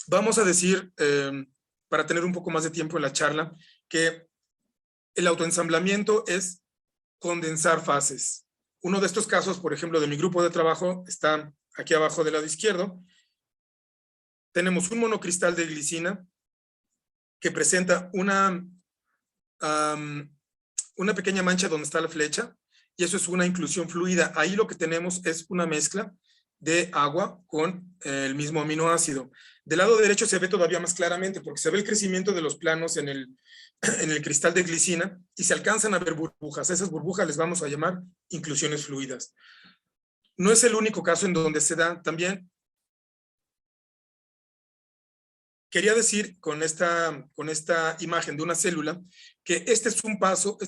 Vamos a decir, para tener un poco más de tiempo en la charla, que el autoensamblamiento es condensar fases. Uno de estos casos, por ejemplo, de mi grupo de trabajo, está aquí abajo del lado izquierdo. Tenemos un monocristal de glicina que presenta una pequeña mancha donde está la flecha, y eso es una inclusión fluida. Ahí lo que tenemos es una mezcla de agua con el mismo aminoácido. Del lado derecho se ve todavía más claramente porque se ve el crecimiento de los planos en el cristal de glicina y se alcanzan a ver burbujas. Esas burbujas les vamos a llamar inclusiones fluidas. No es el único caso en donde se da. También quería decir con esta imagen de una célula que este es un paso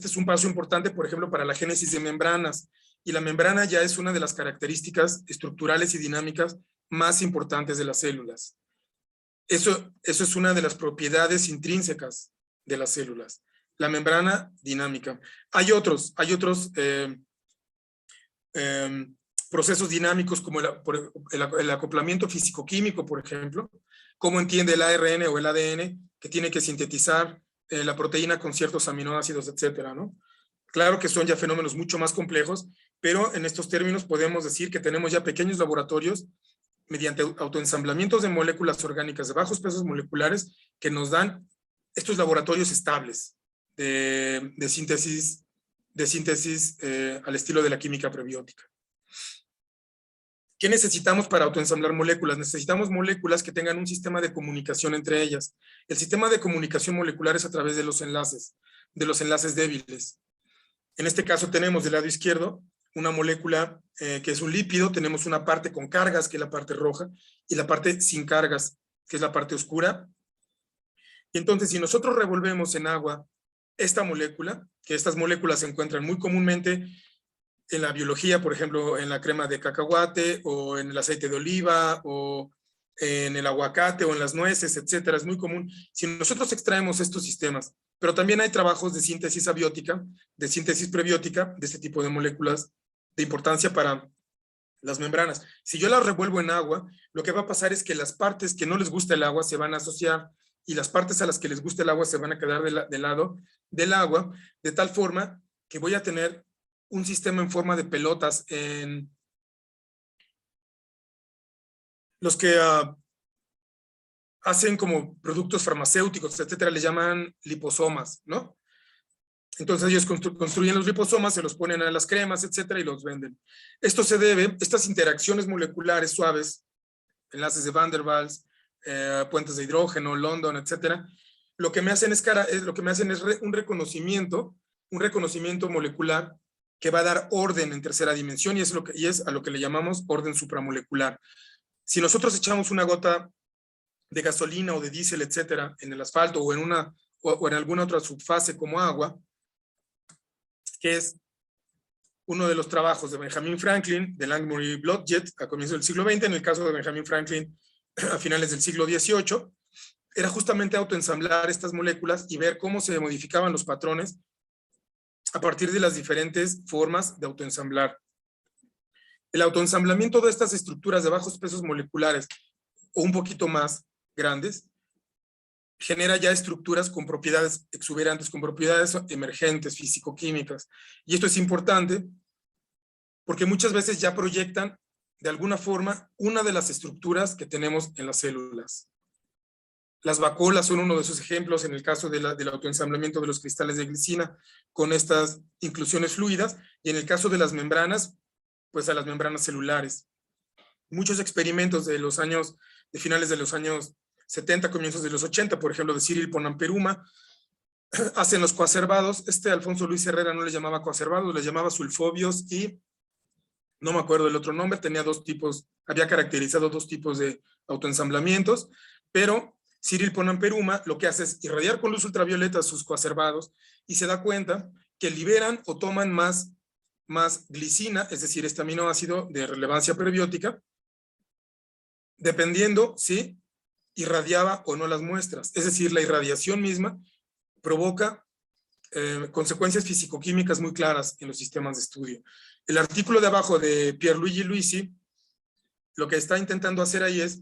importante, por ejemplo, para la génesis de membranas. Y la membrana ya es una de las características estructurales y dinámicas más importantes de las células. Eso es una de las propiedades intrínsecas de las células. La membrana dinámica. Hay otros procesos dinámicos como el acoplamiento físico-químico, por ejemplo, cómo entiende el ARN o el ADN que tiene que sintetizar la proteína con ciertos aminoácidos, etcétera, ¿no? Claro que son ya fenómenos mucho más complejos, pero en estos términos podemos decir que tenemos ya pequeños laboratorios mediante autoensamblamientos de moléculas orgánicas de bajos pesos moleculares que nos dan estos laboratorios estables de síntesis al estilo de la química prebiótica. ¿Qué necesitamos para autoensamblar moléculas? Necesitamos moléculas que tengan un sistema de comunicación entre ellas. El sistema de comunicación molecular es a través de los enlaces débiles. En este caso tenemos del lado izquierdo una molécula que es un lípido, tenemos una parte con cargas, que es la parte roja, y la parte sin cargas, que es la parte oscura. Y entonces, si nosotros revolvemos en agua esta molécula, que estas moléculas se encuentran muy comúnmente en la biología, por ejemplo, en la crema de cacahuate, o en el aceite de oliva, o en el aguacate, o en las nueces, etcétera, es muy común. Si nosotros extraemos estos sistemas, pero también hay trabajos de síntesis abiótica, de síntesis prebiótica, de este tipo de moléculas de importancia para las membranas. Si yo las revuelvo en agua, lo que va a pasar es que las partes que no les gusta el agua se van a asociar y las partes a las que les gusta el agua se van a quedar del lado del agua, de tal forma que voy a tener un sistema en forma de pelotas en los que hacen como productos farmacéuticos, etcétera, le llaman liposomas, ¿no? Entonces ellos construyen los liposomas, se los ponen a las cremas, etcétera, y los venden. Esto se debe, estas interacciones moleculares suaves, enlaces de Van der Waals, puentes de hidrógeno, London, etcétera, lo que me hacen es un reconocimiento molecular que va a dar orden en tercera dimensión y es a lo que le llamamos orden supramolecular. Si nosotros echamos una gota de gasolina o de diésel, etcétera, en el asfalto o en alguna otra subfase como agua, que es uno de los trabajos de Benjamin Franklin, de Langmuir y Blodgett a comienzos del siglo XX, en el caso de Benjamin Franklin a finales del siglo XVIII, era justamente autoensamblar estas moléculas y ver cómo se modificaban los patrones a partir de las diferentes formas de autoensamblar. El autoensamblamiento de estas estructuras de bajos pesos moleculares o un poquito más grandes genera ya estructuras con propiedades exuberantes, con propiedades emergentes, físico-químicas. Y esto es importante porque muchas veces ya proyectan de alguna forma una de las estructuras que tenemos en las células. Las vacuolas son uno de esos ejemplos en el caso del autoensamblamiento de los cristales de glicina con estas inclusiones fluidas, y en el caso de las membranas, pues a las membranas celulares. Muchos experimentos de finales de los años 70, comienzos de los 80, por ejemplo, de Cyril Ponamperuma, hacen los coacervados. Alfonso Luis Herrera no le llamaba coacervados, le llamaba sulfobios y no me acuerdo el otro nombre, había caracterizado dos tipos de autoensamblamientos, pero Cyril Ponamperuma lo que hace es irradiar con luz ultravioleta sus coacervados y se da cuenta que liberan o toman más glicina, es decir, este aminoácido de relevancia prebiótica, dependiendo si irradiaba o no las muestras. Es decir, la irradiación misma provoca consecuencias físico-químicas muy claras en los sistemas de estudio. El artículo de abajo de Pierluigi Luisi, lo que está intentando hacer ahí es,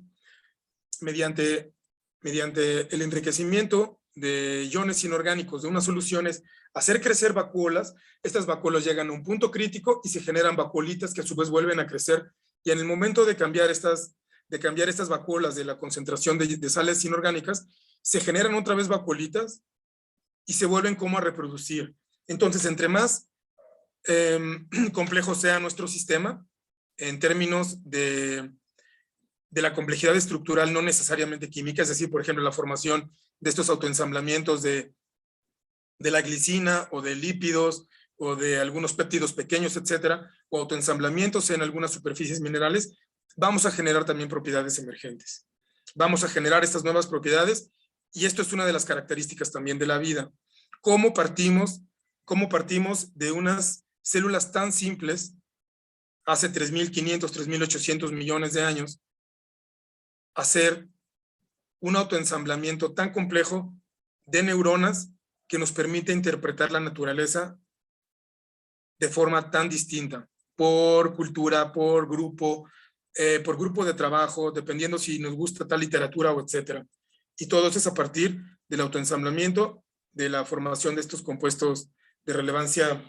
mediante el enriquecimiento de iones inorgánicos de unas soluciones, hacer crecer vacuolas. Estas vacuolas llegan a un punto crítico y se generan vacuolitas que a su vez vuelven a crecer, y en el momento de cambiar estas vacuolas de la concentración de sales inorgánicas, se generan otra vez vacuolitas y se vuelven como a reproducir. Entonces, entre más complejo sea nuestro sistema, en términos de la complejidad estructural no necesariamente química, es decir, por ejemplo, la formación de estos autoensamblamientos de la glicina o de lípidos o de algunos péptidos pequeños, etcétera, o autoensamblamientos en algunas superficies minerales, vamos a generar también propiedades emergentes. Vamos a generar estas nuevas propiedades y esto es una de las características también de la vida. ¿Cómo partimos de unas células tan simples hace 3.500, 3.800 millones de años, hacer un autoensamblamiento tan complejo de neuronas que nos permite interpretar la naturaleza de forma tan distinta, por cultura, por grupo de trabajo, dependiendo si nos gusta tal literatura o etcétera. Y todo eso es a partir del autoensamblamiento, de la formación de estos compuestos de relevancia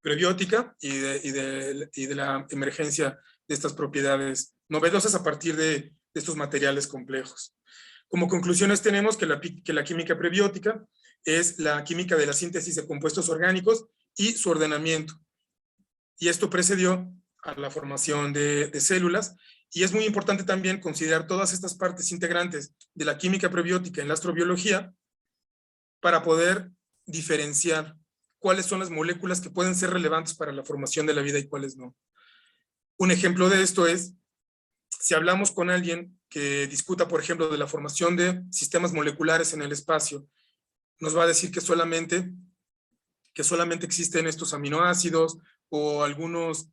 prebiótica y de la emergencia de estas propiedades novedosas a partir de estos materiales complejos. Como conclusiones tenemos que la química prebiótica es la química de la síntesis de compuestos orgánicos y su ordenamiento. Y esto precedió a la formación de células, y es muy importante también considerar todas estas partes integrantes de la química prebiótica en la astrobiología para poder diferenciar cuáles son las moléculas que pueden ser relevantes para la formación de la vida y cuáles no. Un ejemplo de esto es, si hablamos con alguien que discuta, por ejemplo, de la formación de sistemas moleculares en el espacio, nos va a decir que solamente existen estos aminoácidos o algunos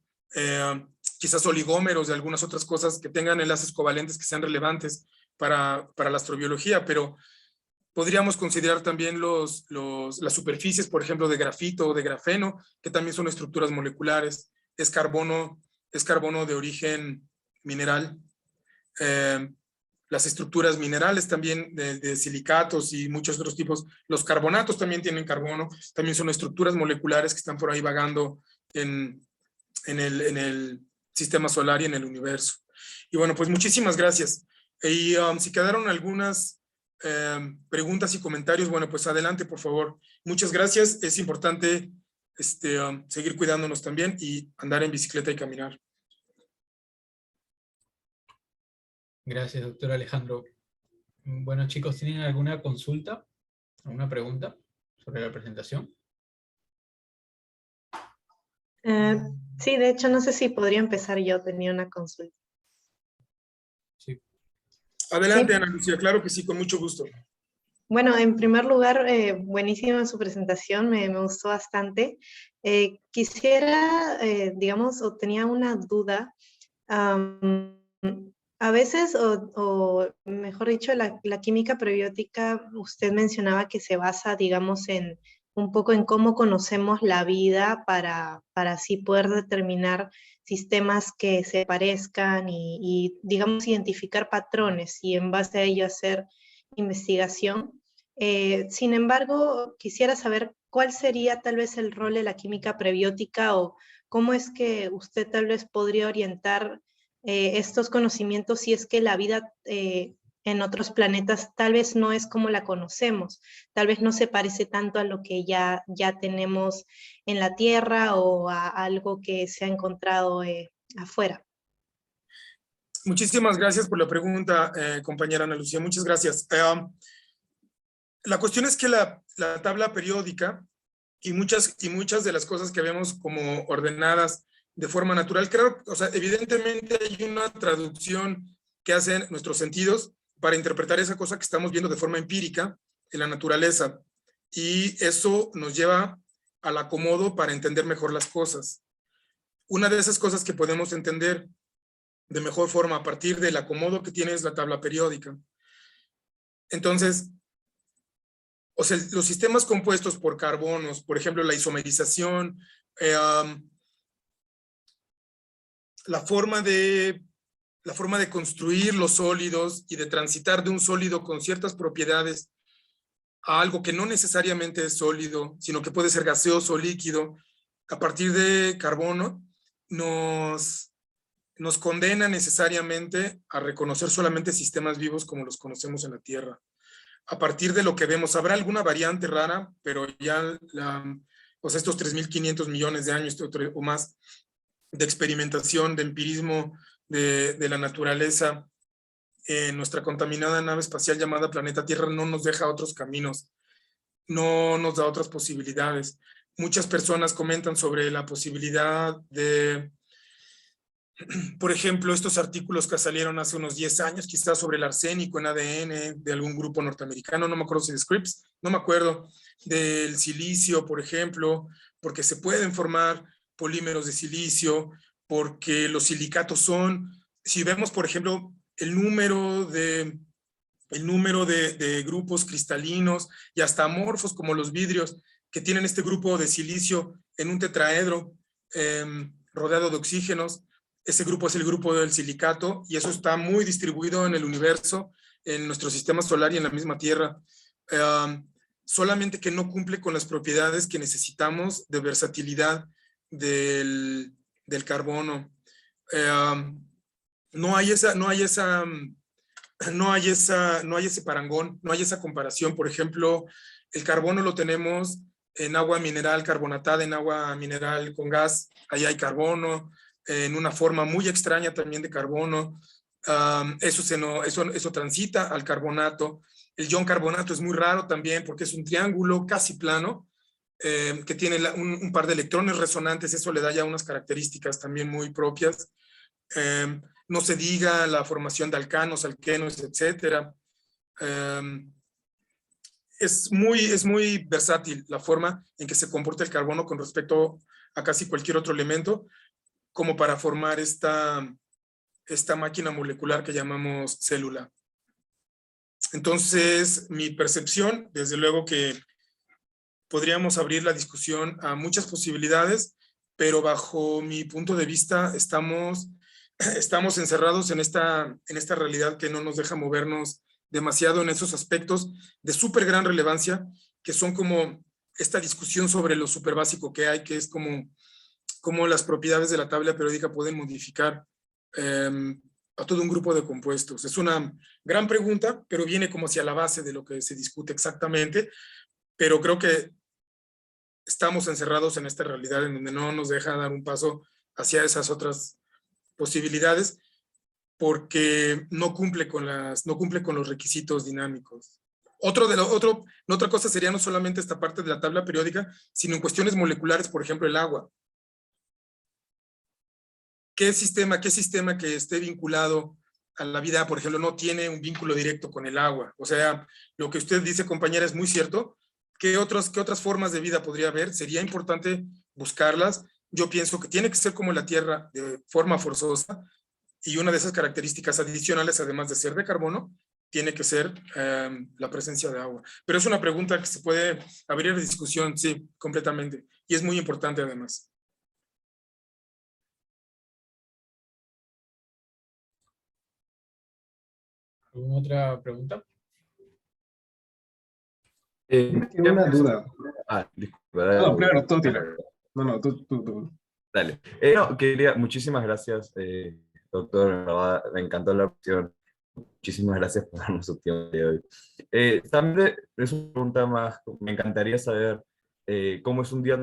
quizás oligómeros de algunas otras cosas que tengan enlaces covalentes que sean relevantes para la astrobiología, pero podríamos considerar también las superficies, por ejemplo, de grafito o de grafeno, que también son estructuras moleculares. Es carbono de origen mineral. Las estructuras minerales también de silicatos y muchos otros tipos. Los carbonatos también tienen carbono, también son estructuras moleculares que están por ahí vagando en el sistema solar y en el universo. Y bueno, pues muchísimas gracias. Y si quedaron algunas preguntas y comentarios, bueno, pues adelante, por favor. Muchas gracias. Es importante seguir cuidándonos también y andar en bicicleta y caminar. Gracias, doctor Alejandro. Bueno, chicos, ¿tienen alguna consulta? ¿Alguna pregunta sobre la presentación? Sí, de hecho, no sé si podría empezar yo, tenía una consulta. Sí. Adelante, ¿Sí? Ana Lucía, claro que sí, con mucho gusto. Bueno, en primer lugar, buenísima su presentación, me gustó bastante. Quisiera, digamos, o tenía una duda. A veces, o mejor dicho, la química prebiótica, usted mencionaba que se basa, digamos, en un poco en cómo conocemos la vida para así poder determinar sistemas que se parezcan y, digamos, identificar patrones y en base a ello hacer investigación. Sin embargo, quisiera saber cuál sería tal vez el rol de la química prebiótica o cómo es que usted tal vez podría orientar estos conocimientos si es que la vida en otros planetas tal vez no es como la conocemos, tal vez no se parece tanto a lo que ya tenemos en la Tierra o a algo que se ha encontrado afuera. Muchísimas gracias por la pregunta, compañera Ana Lucía, muchas gracias. La cuestión es que la tabla periódica y muchas de las cosas que vemos como ordenadas de forma natural, claro, o sea, evidentemente hay una traducción que hacen nuestros sentidos para interpretar esa cosa que estamos viendo de forma empírica en la naturaleza, y eso nos lleva al acomodo para entender mejor las cosas. Una de esas cosas que podemos entender de mejor forma a partir del acomodo que tiene es la tabla periódica. Entonces, o sea, los sistemas compuestos por carbonos, por ejemplo, la isomerización, la forma de construir los sólidos y de transitar de un sólido con ciertas propiedades a algo que no necesariamente es sólido, sino que puede ser gaseoso o líquido, a partir de carbono, nos condena necesariamente a reconocer solamente sistemas vivos como los conocemos en la Tierra. A partir de lo que vemos, habrá alguna variante rara, pero ya o sea, estos 3.500 millones de años o más de experimentación, de empirismo de la naturaleza, nuestra contaminada nave espacial llamada Planeta Tierra no nos deja otros caminos, no nos da otras posibilidades. Muchas personas comentan sobre la posibilidad de, por ejemplo, estos artículos que salieron hace unos 10 años, quizás sobre el arsénico en ADN de algún grupo norteamericano, no me acuerdo si de Scripps, no me acuerdo, del silicio, por ejemplo, porque se pueden formar polímeros de silicio, porque los silicatos son, si vemos, por ejemplo, el número de grupos cristalinos y hasta amorfos como los vidrios que tienen este grupo de silicio en un tetraedro rodeado de oxígenos. Ese grupo es el grupo del silicato y eso está muy distribuido en el universo, en nuestro sistema solar y en la misma Tierra. Solamente que no cumple con las propiedades que necesitamos de versatilidad del carbono. No hay ese parangón, no hay esa comparación. Por ejemplo, el carbono lo tenemos en agua mineral carbonatada, en agua mineral con gas, ahí hay carbono, en una forma muy extraña también de carbono. Eso transita al carbonato. El ion carbonato es muy raro también porque es un triángulo casi plano que tiene un par de electrones resonantes, eso le da ya unas características también muy propias. No se diga la formación de alcanos, alquenos, etc. Es muy versátil la forma en que se comporta el carbono con respecto a casi cualquier otro elemento, como para formar esta máquina molecular que llamamos célula. Entonces, mi percepción, desde luego que podríamos abrir la discusión a muchas posibilidades, pero bajo mi punto de vista estamos encerrados en esta realidad que no nos deja movernos demasiado en esos aspectos de súper gran relevancia, que son como esta discusión sobre lo súper básico que hay, que es como las propiedades de la tabla periódica pueden modificar a todo un grupo de compuestos. Es una gran pregunta, pero viene como hacia la base de lo que se discute exactamente, pero creo que estamos encerrados en esta realidad en donde no nos deja dar un paso hacia esas otras posibilidades porque no cumple con los requisitos dinámicos. Otra cosa sería no solamente esta parte de la tabla periódica, sino en cuestiones moleculares, por ejemplo, el agua. ¿Qué sistema que esté vinculado a la vida, por ejemplo, no tiene un vínculo directo con el agua? O sea, lo que usted dice, compañera, es muy cierto. ¿Qué otras formas de vida podría haber? Sería importante buscarlas. Yo pienso que tiene que ser como la Tierra, de forma forzosa, y una de esas características adicionales, además de ser de carbono, tiene que ser la presencia de agua. Pero es una pregunta que se puede abrir de discusión, sí, completamente. Y es muy importante además. ¿Alguna otra pregunta? Tengo una duda. Disculpa. No, primero, tú, tira. No, tú. Dale. Muchísimas gracias, doctor. Me encantó la opción. Muchísimas gracias por darnos su tiempo de hoy. También es una pregunta más, me encantaría saber cómo es un día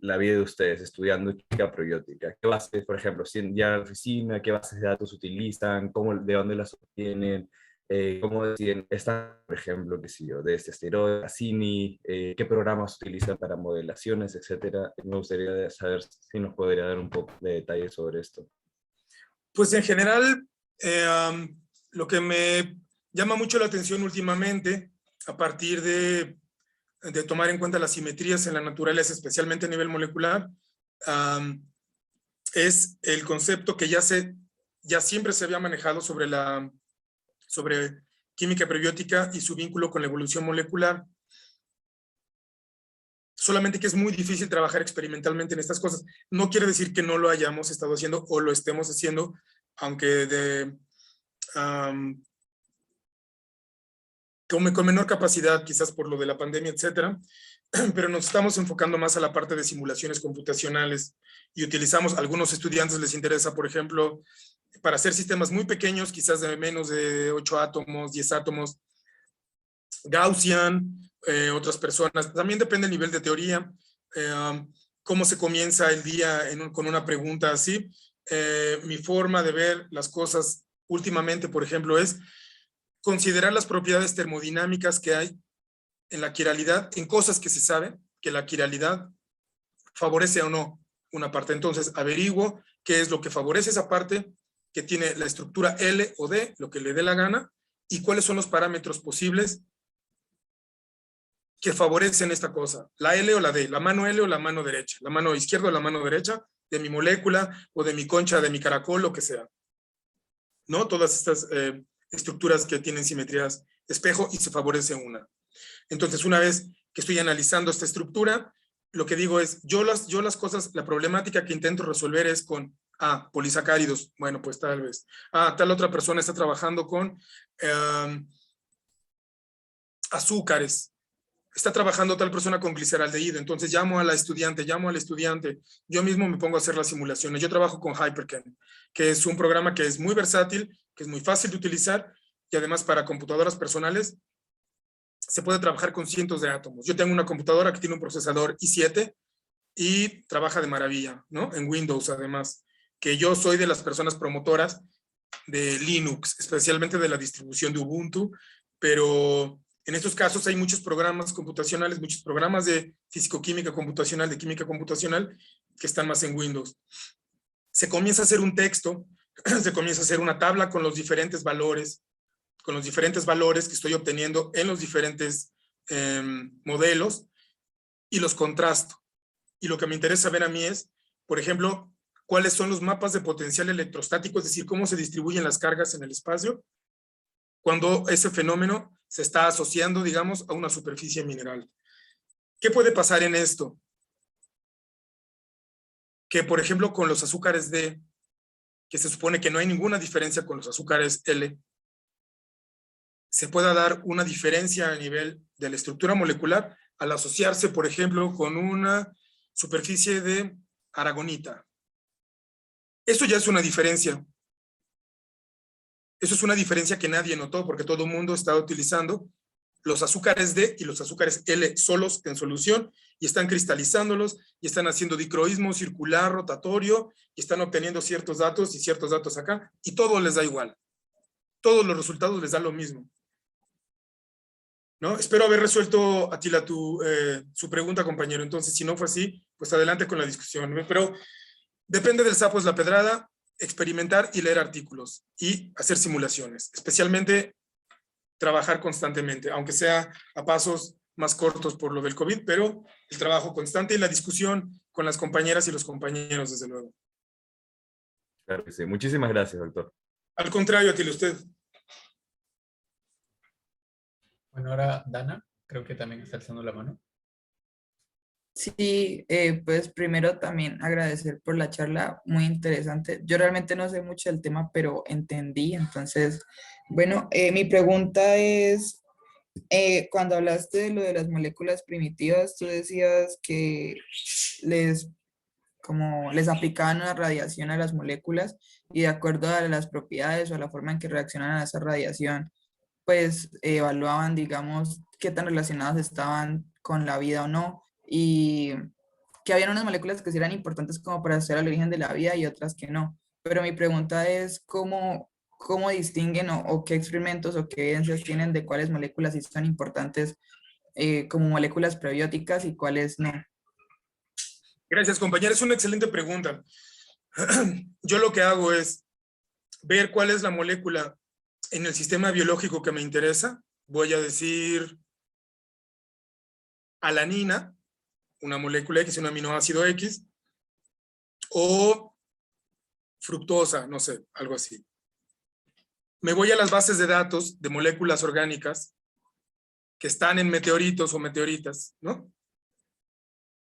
la vida de ustedes estudiando química probiótica. ¿Qué bases, por ejemplo, si ya en la oficina, qué bases de datos utilizan, de dónde las obtienen, cómo deciden, por ejemplo, qué sé yo, de este esteroide, Cassini, qué programas utilizan para modelaciones, etcétera? Me gustaría saber si nos podría dar un poco de detalles sobre esto. Pues en general, lo que me llama mucho la atención últimamente, a partir de tomar en cuenta las simetrías en la naturaleza, especialmente a nivel molecular, es el concepto que ya siempre se había manejado sobre química prebiótica y su vínculo con la evolución molecular. Solamente que es muy difícil trabajar experimentalmente en estas cosas. No quiere decir que no lo hayamos estado haciendo o lo estemos haciendo, aunque con menor capacidad, quizás por lo de la pandemia, etcétera, pero nos estamos enfocando más a la parte de simulaciones computacionales y utilizamos, a algunos estudiantes les interesa, por ejemplo, para hacer sistemas muy pequeños, quizás de menos de 8 átomos, 10 átomos, Gaussian, otras personas. También depende del nivel de teoría, cómo se comienza el día con una pregunta así. Mi forma de ver las cosas últimamente, por ejemplo, es considerar las propiedades termodinámicas que hay en la quiralidad, en cosas que se sabe que la quiralidad favorece o no una parte. Entonces, averiguo qué es lo que favorece esa parte, que tiene la estructura L o D, lo que le dé la gana, y cuáles son los parámetros posibles que favorecen esta cosa, la L o la D, la mano L o la mano derecha, la mano izquierda o la mano derecha de mi molécula o de mi concha, de mi caracol, lo que sea. ¿No? Todas estas estructuras que tienen simetrías espejo y se favorece una. Entonces, una vez que estoy analizando esta estructura, lo que digo es, yo las cosas, la problemática que intento resolver es con polisacáridos. Bueno, pues tal vez. Tal otra persona está trabajando con azúcares. Está trabajando tal persona con gliceraldehído. Entonces llamo al estudiante. Yo mismo me pongo a hacer las simulaciones. Yo trabajo con Hyperchem, que es un programa que es muy versátil, que es muy fácil de utilizar y además para computadoras personales se puede trabajar con cientos de átomos. Yo tengo una computadora que tiene un procesador i7 y trabaja de maravilla, ¿no? En Windows, además, que yo soy de las personas promotoras de Linux, especialmente de la distribución de Ubuntu, pero en estos casos hay muchos programas computacionales, muchos programas de físico-química computacional, de química computacional, que están más en Windows. Se comienza a hacer un texto, se comienza a hacer una tabla con los diferentes valores que estoy obteniendo en los diferentes modelos y los contrasto. Y lo que me interesa ver a mí es, por ejemplo, cuáles son los mapas de potencial electrostático, es decir, cómo se distribuyen las cargas en el espacio cuando ese fenómeno se está asociando, digamos, a una superficie mineral. ¿Qué puede pasar en esto? Que, por ejemplo, con los azúcares D, que se supone que no hay ninguna diferencia con los azúcares L, se pueda dar una diferencia a nivel de la estructura molecular al asociarse, por ejemplo, con una superficie de aragonita. Eso ya es una diferencia. Eso es una diferencia que nadie notó porque todo el mundo está utilizando los azúcares D y los azúcares L solos en solución y están cristalizándolos y están haciendo dicroísmo circular, rotatorio y están obteniendo ciertos datos y ciertos datos acá y todo les da igual. Todos los resultados les da lo mismo. ¿No? Espero haber resuelto, Atila, su pregunta, compañero. Entonces, si no fue así, pues adelante con la discusión. Pero depende del sapo es la pedrada, experimentar y leer artículos y hacer simulaciones. Especialmente trabajar constantemente, aunque sea a pasos más cortos por lo del COVID, pero el trabajo constante y la discusión con las compañeras y los compañeros, desde luego. Claro que sí. Muchísimas gracias, doctor. Al contrario, Atila, usted. Bueno, ahora Dana, creo que también está alzando la mano. Sí, pues primero también agradecer por la charla, muy interesante. Yo realmente no sé mucho del tema, pero entendí. Entonces, bueno, mi pregunta es, cuando hablaste de lo de las moléculas primitivas, tú decías que les aplicaban una radiación a las moléculas y de acuerdo a las propiedades o a la forma en que reaccionan a esa radiación, pues evaluaban, digamos, qué tan relacionadas estaban con la vida o no, y que habían unas moléculas que sí eran importantes como para estudiar el origen de la vida y otras que no. Pero mi pregunta es, ¿cómo distinguen o qué experimentos o qué evidencias tienen de cuáles moléculas sí son importantes como moléculas prebióticas y cuáles no? Gracias, compañera. Es una excelente pregunta. Yo lo que hago es ver cuál es la molécula en el sistema biológico que me interesa. Voy a decir alanina, una molécula X, un aminoácido X, o fructosa, no sé, algo así. Me voy a las bases de datos de moléculas orgánicas que están en meteoritos o meteoritas, ¿no?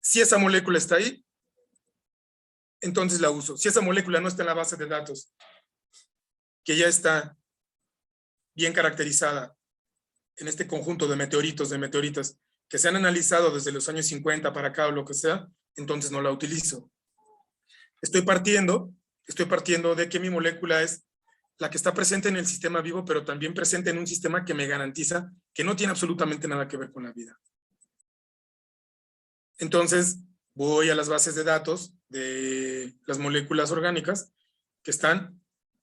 Si esa molécula está ahí, entonces la uso. Si esa molécula no está en la base de datos, que ya está bien caracterizada en este conjunto de meteoritos, de meteoritas, que se han analizado desde los años 50 para acá o lo que sea, entonces no la utilizo. Estoy partiendo de que mi molécula es la que está presente en el sistema vivo, pero también presente en un sistema que me garantiza que no tiene absolutamente nada que ver con la vida. Entonces, voy a las bases de datos de las moléculas orgánicas que están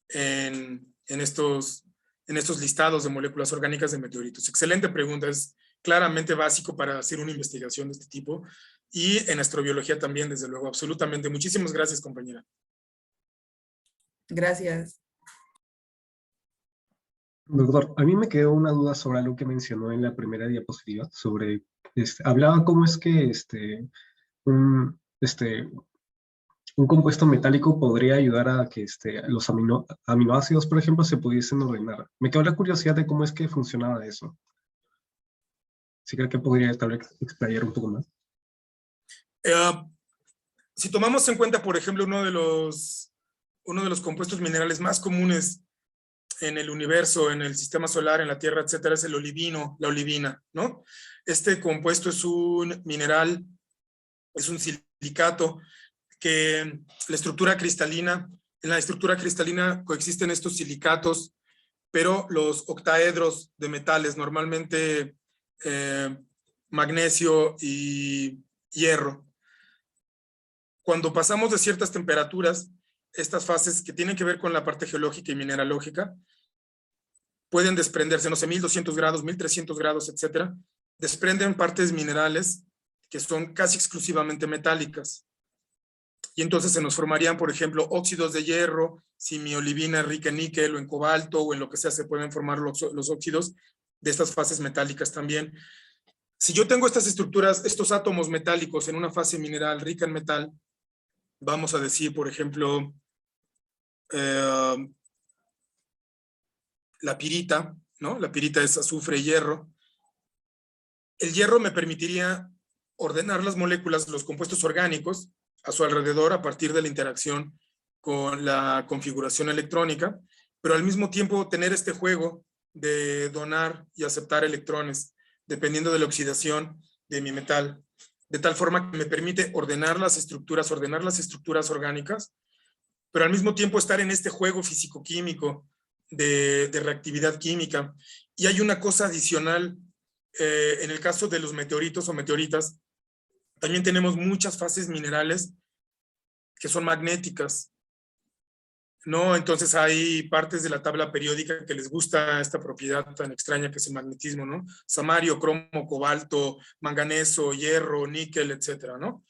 en estos listados de moléculas orgánicas de meteoritos. Excelente pregunta, es claramente básico para hacer una investigación de este tipo, y en astrobiología también, desde luego, absolutamente. Muchísimas gracias, compañera. Gracias. Doctor, a mí me quedó una duda sobre algo que mencionó en la primera diapositiva, sobre, hablaba cómo es que un, un compuesto metálico podría ayudar a que los aminoácidos, por ejemplo, se pudiesen ordenar. Me quedó la curiosidad de cómo es que funcionaba eso. ¿Sí creo que podría tal vez explayar un poco más? Si tomamos en cuenta, por ejemplo, uno de los compuestos minerales más comunes en el universo, en el sistema solar, en la Tierra, etcétera, es el olivino, la olivina, ¿no? Este compuesto es un mineral, es un silicato que en la estructura cristalina coexisten estos silicatos, pero los octaedros de metales, normalmente magnesio y hierro. Cuando pasamos de ciertas temperaturas, estas fases que tienen que ver con la parte geológica y mineralógica pueden desprenderse, no sé, 1200 grados, 1300 grados, etcétera, desprenden partes minerales que son casi exclusivamente metálicas. Y entonces se nos formarían, por ejemplo, óxidos de hierro. Si mi olivina es rica en níquel o en cobalto o en lo que sea, se pueden formar los óxidos de estas fases metálicas también. Si yo tengo estas estructuras, estos átomos metálicos en una fase mineral rica en metal, vamos a decir, por ejemplo, la pirita, ¿no? La pirita es azufre y hierro. El hierro me permitiría ordenar las moléculas, los compuestos orgánicos, a su alrededor a partir de la interacción con la configuración electrónica, pero al mismo tiempo tener este juego de donar y aceptar electrones, dependiendo de la oxidación de mi metal, de tal forma que me permite ordenar las estructuras orgánicas, pero al mismo tiempo estar en este juego físico-químico de reactividad química. Y hay una cosa adicional, en el caso de los meteoritos o meteoritas, también tenemos muchas fases minerales que son magnéticas, ¿no? Entonces hay partes de la tabla periódica que les gusta esta propiedad tan extraña que es el magnetismo, ¿no? Samario, cromo, cobalto, manganeso, hierro, níquel, etcétera, ¿no?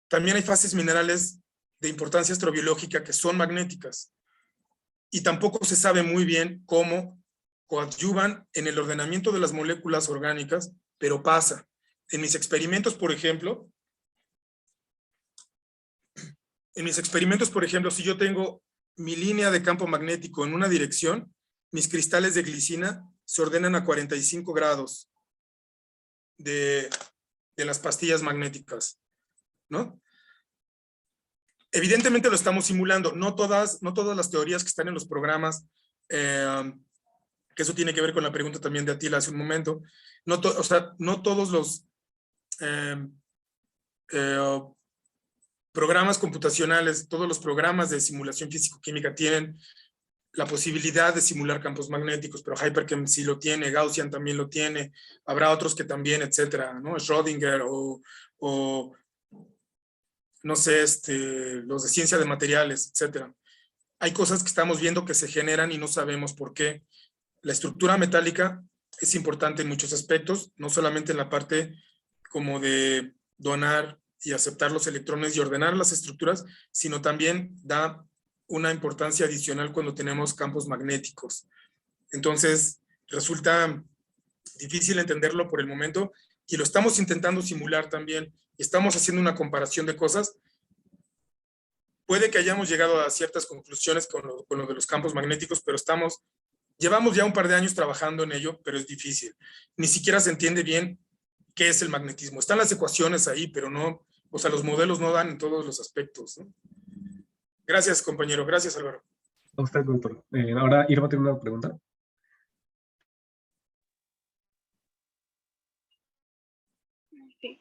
También hay fases minerales de importancia astrobiológica que son magnéticas y tampoco se sabe muy bien cómo coadyuvan en el ordenamiento de las moléculas orgánicas, pero pasa. En mis experimentos, por ejemplo, si yo tengo mi línea de campo magnético en una dirección, mis cristales de glicina se ordenan a 45 grados de las pastillas magnéticas, ¿no? Evidentemente lo estamos simulando, no todas las teorías que están en los programas, que eso tiene que ver con la pregunta también de Atila hace un momento, no todos los programas computacionales, todos los programas de simulación físico-química tienen la posibilidad de simular campos magnéticos, pero HyperChem sí lo tiene, Gaussian también lo tiene, habrá otros que también, etcétera, ¿no? Schrödinger o no sé, los de ciencia de materiales, etcétera. Hay cosas que estamos viendo que se generan y no sabemos por qué. La estructura metálica es importante en muchos aspectos, no solamente en la parte como de donar y aceptar los electrones y ordenar las estructuras, sino también da una importancia adicional cuando tenemos campos magnéticos. Entonces, resulta difícil entenderlo por el momento y lo estamos intentando simular también. Estamos haciendo una comparación de cosas. Puede que hayamos llegado a ciertas conclusiones con lo de los campos magnéticos, pero llevamos ya un par de años trabajando en ello, pero es difícil. Ni siquiera se entiende bien qué es el magnetismo. Están las ecuaciones ahí, pero no, o sea, los modelos no dan en todos los aspectos, ¿no? Gracias, compañero. Gracias, Álvaro. A usted, doctor. Ahora, Irma tiene una pregunta. Sí.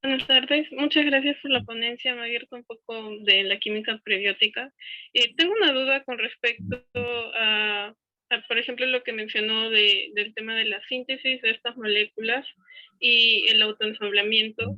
Buenas tardes, muchas gracias por la ponencia, me ha abierto un poco de la química prebiótica. Tengo una duda con respecto a, por ejemplo, lo que mencionó del tema de la síntesis de estas moléculas y el autoensamblamiento.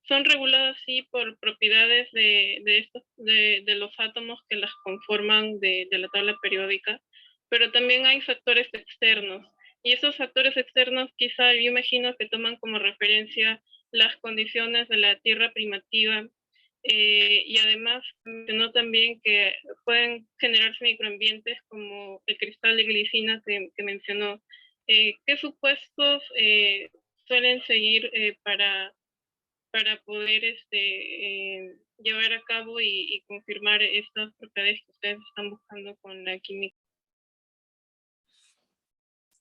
Son reguladas, sí, por propiedades de los átomos que las conforman de la tabla periódica, pero también hay factores externos. Y esos factores externos quizá yo imagino que toman como referencia las condiciones de la tierra primativa, y además mencionó también que pueden generarse microambientes como el cristal de glicina que mencionó. ¿Qué supuestos suelen seguir para poder llevar a cabo y confirmar estas propiedades que ustedes están buscando con la química?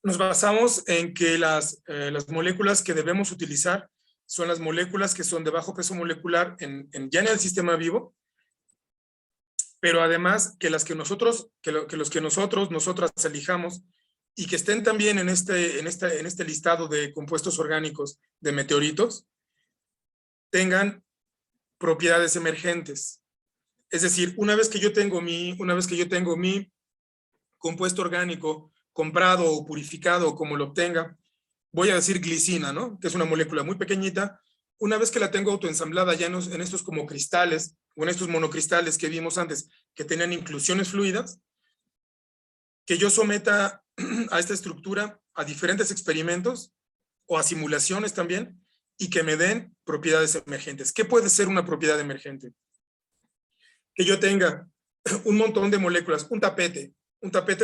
Nos basamos en que las moléculas que debemos utilizar son las moléculas que son de bajo peso molecular ya en el sistema vivo, pero además que los que nosotros nosotras elijamos y que estén también en este listado de compuestos orgánicos de meteoritos, tengan propiedades emergentes. Es decir, una vez que yo tengo mi compuesto orgánico comprado o purificado, como lo obtenga, voy a decir glicina, ¿no? Que es una molécula muy pequeñita. Una vez que la tengo autoensamblada ya en estos como cristales, o en estos monocristales que vimos antes, que tenían inclusiones fluidas, que yo someta a esta estructura a diferentes experimentos o a simulaciones también, y que me den propiedades emergentes. ¿Qué puede ser una propiedad emergente? Que yo tenga un montón de moléculas, un tapete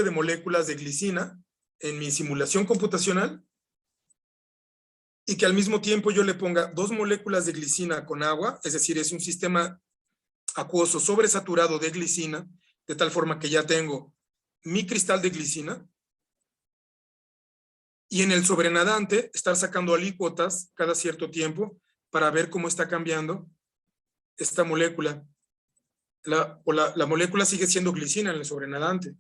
de moléculas de glicina en mi simulación computacional, y que al mismo tiempo yo le ponga 2 moléculas de glicina con agua, es decir, es un sistema acuoso sobresaturado de glicina, de tal forma que ya tengo mi cristal de glicina, y en el sobrenadante estar sacando alícuotas cada cierto tiempo para ver cómo está cambiando esta molécula. La molécula sigue siendo glicina en el sobrenadante.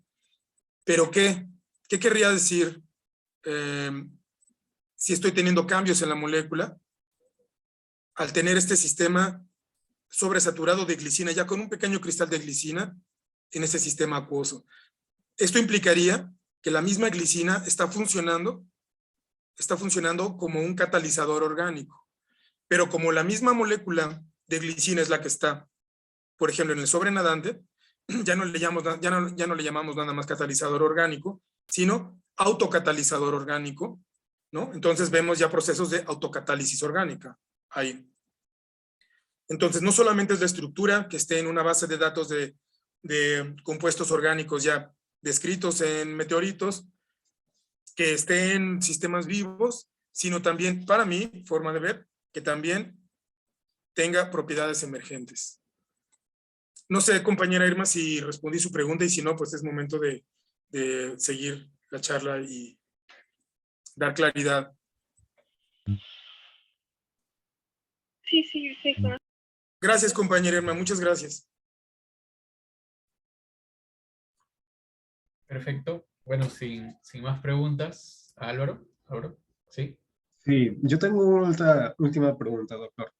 ¿Pero qué? ¿Qué querría decir si estoy teniendo cambios en la molécula? Al tener este sistema sobresaturado de glicina, ya con un pequeño cristal de glicina en ese sistema acuoso. Esto implicaría que la misma glicina está funcionando como un catalizador orgánico. Pero como la misma molécula de glicina es la que está, por ejemplo, en el sobrenadante, ya no le llamamos nada más catalizador orgánico, sino autocatalizador orgánico, ¿no? Entonces vemos ya procesos de autocatálisis orgánica ahí. Entonces no solamente es la estructura que esté en una base de datos de compuestos orgánicos ya descritos en meteoritos, que esté en sistemas vivos, sino también, para mi forma de ver, que también tenga propiedades emergentes. No sé, compañera Irma, si respondí su pregunta, y si no, pues es momento de seguir la charla y dar claridad. Sí. Claro. Gracias, compañera Irma, muchas gracias. Perfecto. Bueno, sin más preguntas, Álvaro, ¿sí? Sí, yo tengo una última pregunta, doctor.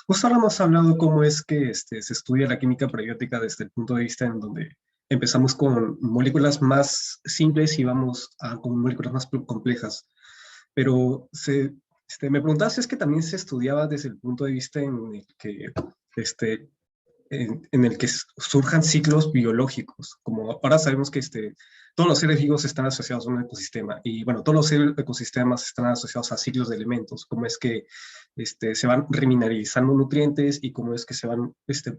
Justo ahora hemos hablado cómo es que se estudia la química prebiótica desde el punto de vista en donde empezamos con moléculas más simples y vamos con moléculas más complejas. Pero me preguntaba si es que también se estudiaba desde el punto de vista en el que surjan ciclos biológicos. Como ahora sabemos que todos los seres vivos están asociados a un ecosistema, y bueno, todos los ecosistemas están asociados a ciclos de elementos, cómo es que se van remineralizando nutrientes y cómo es que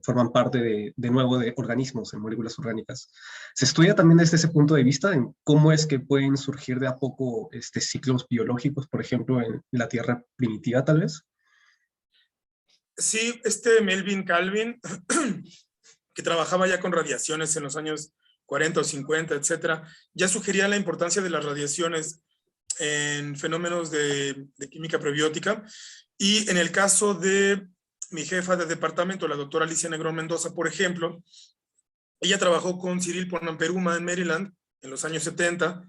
forman parte de nuevo de organismos, en moléculas orgánicas. ¿Se estudia también desde ese punto de vista en cómo es que pueden surgir de a poco ciclos biológicos, por ejemplo, en la Tierra primitiva, tal vez? Sí, Melvin Calvin, que trabajaba ya con radiaciones en los años 40 o 50, etcétera, ya sugería la importancia de las radiaciones en fenómenos de química prebiótica. Y en el caso de mi jefa de departamento, la doctora Alicia Negrón Mendoza, por ejemplo, ella trabajó con Cyril Ponamperuma en Maryland en los años 70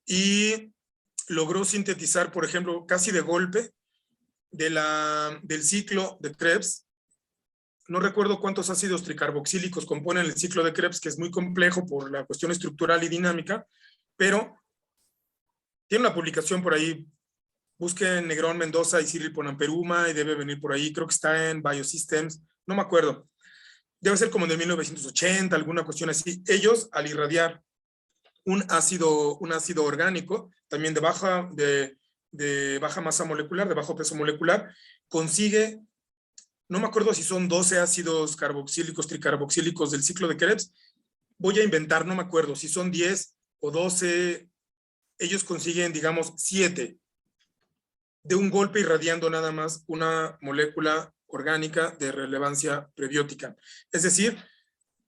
y logró sintetizar, por ejemplo, casi de golpe, del ciclo de Krebs. No recuerdo cuántos ácidos tricarboxílicos componen el ciclo de Krebs, que es muy complejo por la cuestión estructural y dinámica, pero tiene una publicación por ahí. Busquen Negrón Mendoza y Cyril Ponamperuma y debe venir por ahí. Creo que está en Biosystems, no me acuerdo. Debe ser como de 1980, alguna cuestión así. Ellos, al irradiar un ácido orgánico, también de baja masa molecular, de bajo peso molecular, consigue, no me acuerdo si son 12 ácidos carboxílicos, tricarboxílicos del ciclo de Krebs. Voy a inventar, no me acuerdo si son 10 o 12. Ellos consiguen, digamos, 7 de un golpe irradiando nada más una molécula orgánica de relevancia prebiótica. Es decir,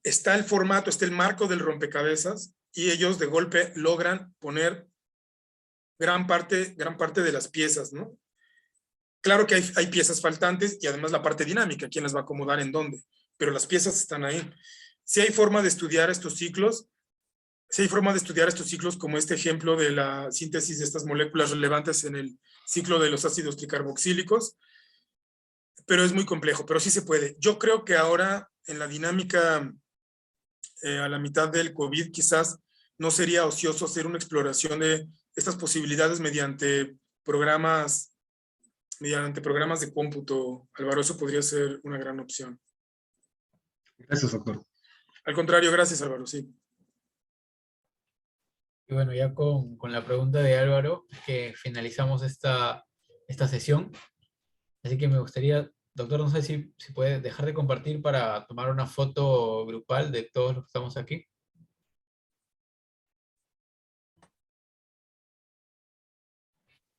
está el formato, está el marco del rompecabezas y ellos de golpe logran poner gran parte de las piezas, ¿no? Claro que hay piezas faltantes y además la parte dinámica, quién las va a acomodar en dónde, pero las piezas están ahí. Si hay forma de estudiar estos ciclos, como este ejemplo de la síntesis de estas moléculas relevantes en el ciclo de los ácidos tricarboxílicos, pero es muy complejo, pero sí se puede. Yo creo que ahora en la dinámica a la mitad del COVID quizás no sería ocioso hacer una exploración de estas posibilidades mediante programas de cómputo. Álvaro, eso podría ser una gran opción. Gracias, doctor. Al contrario, gracias, Álvaro, sí. Y bueno, ya con la pregunta de Álvaro, que finalizamos esta sesión. Así que me gustaría, doctor, no sé si puede dejar de compartir para tomar una foto grupal de todos los que estamos aquí.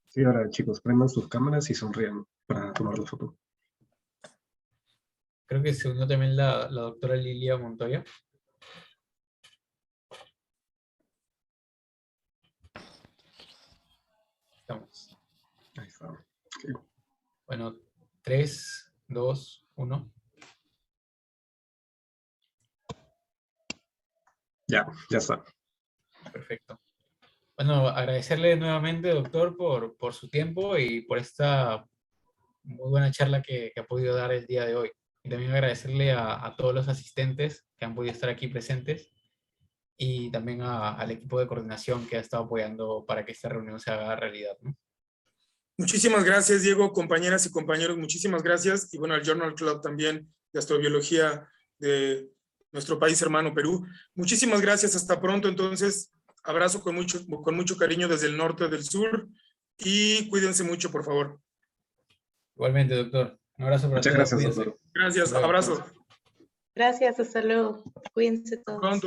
Sí, ahora chicos, prendan sus cámaras y sonrían para tomar la foto. Creo que se unió también la doctora Lilia Montoya. Estamos. Ahí está. Okay. Bueno, 3, 2, 1. Ya está. Perfecto. Bueno, agradecerle nuevamente, doctor, por su tiempo y por esta muy buena charla que ha podido dar el día de hoy. Y también agradecerle a todos los asistentes que han podido estar aquí presentes y también al equipo de coordinación que ha estado apoyando para que esta reunión se haga realidad, ¿no? Muchísimas gracias, Diego, compañeras y compañeros, muchísimas gracias. Y bueno, al Journal Club también de Astrobiología de nuestro país hermano Perú. Muchísimas gracias, hasta pronto. Entonces, abrazo con mucho cariño desde el norte del sur y cuídense mucho, por favor. Igualmente, doctor. Un abrazo para todos. Muchas gracias, doctor. Gracias, abrazo. Gracias, hasta luego. Cuídense todos. Pronto.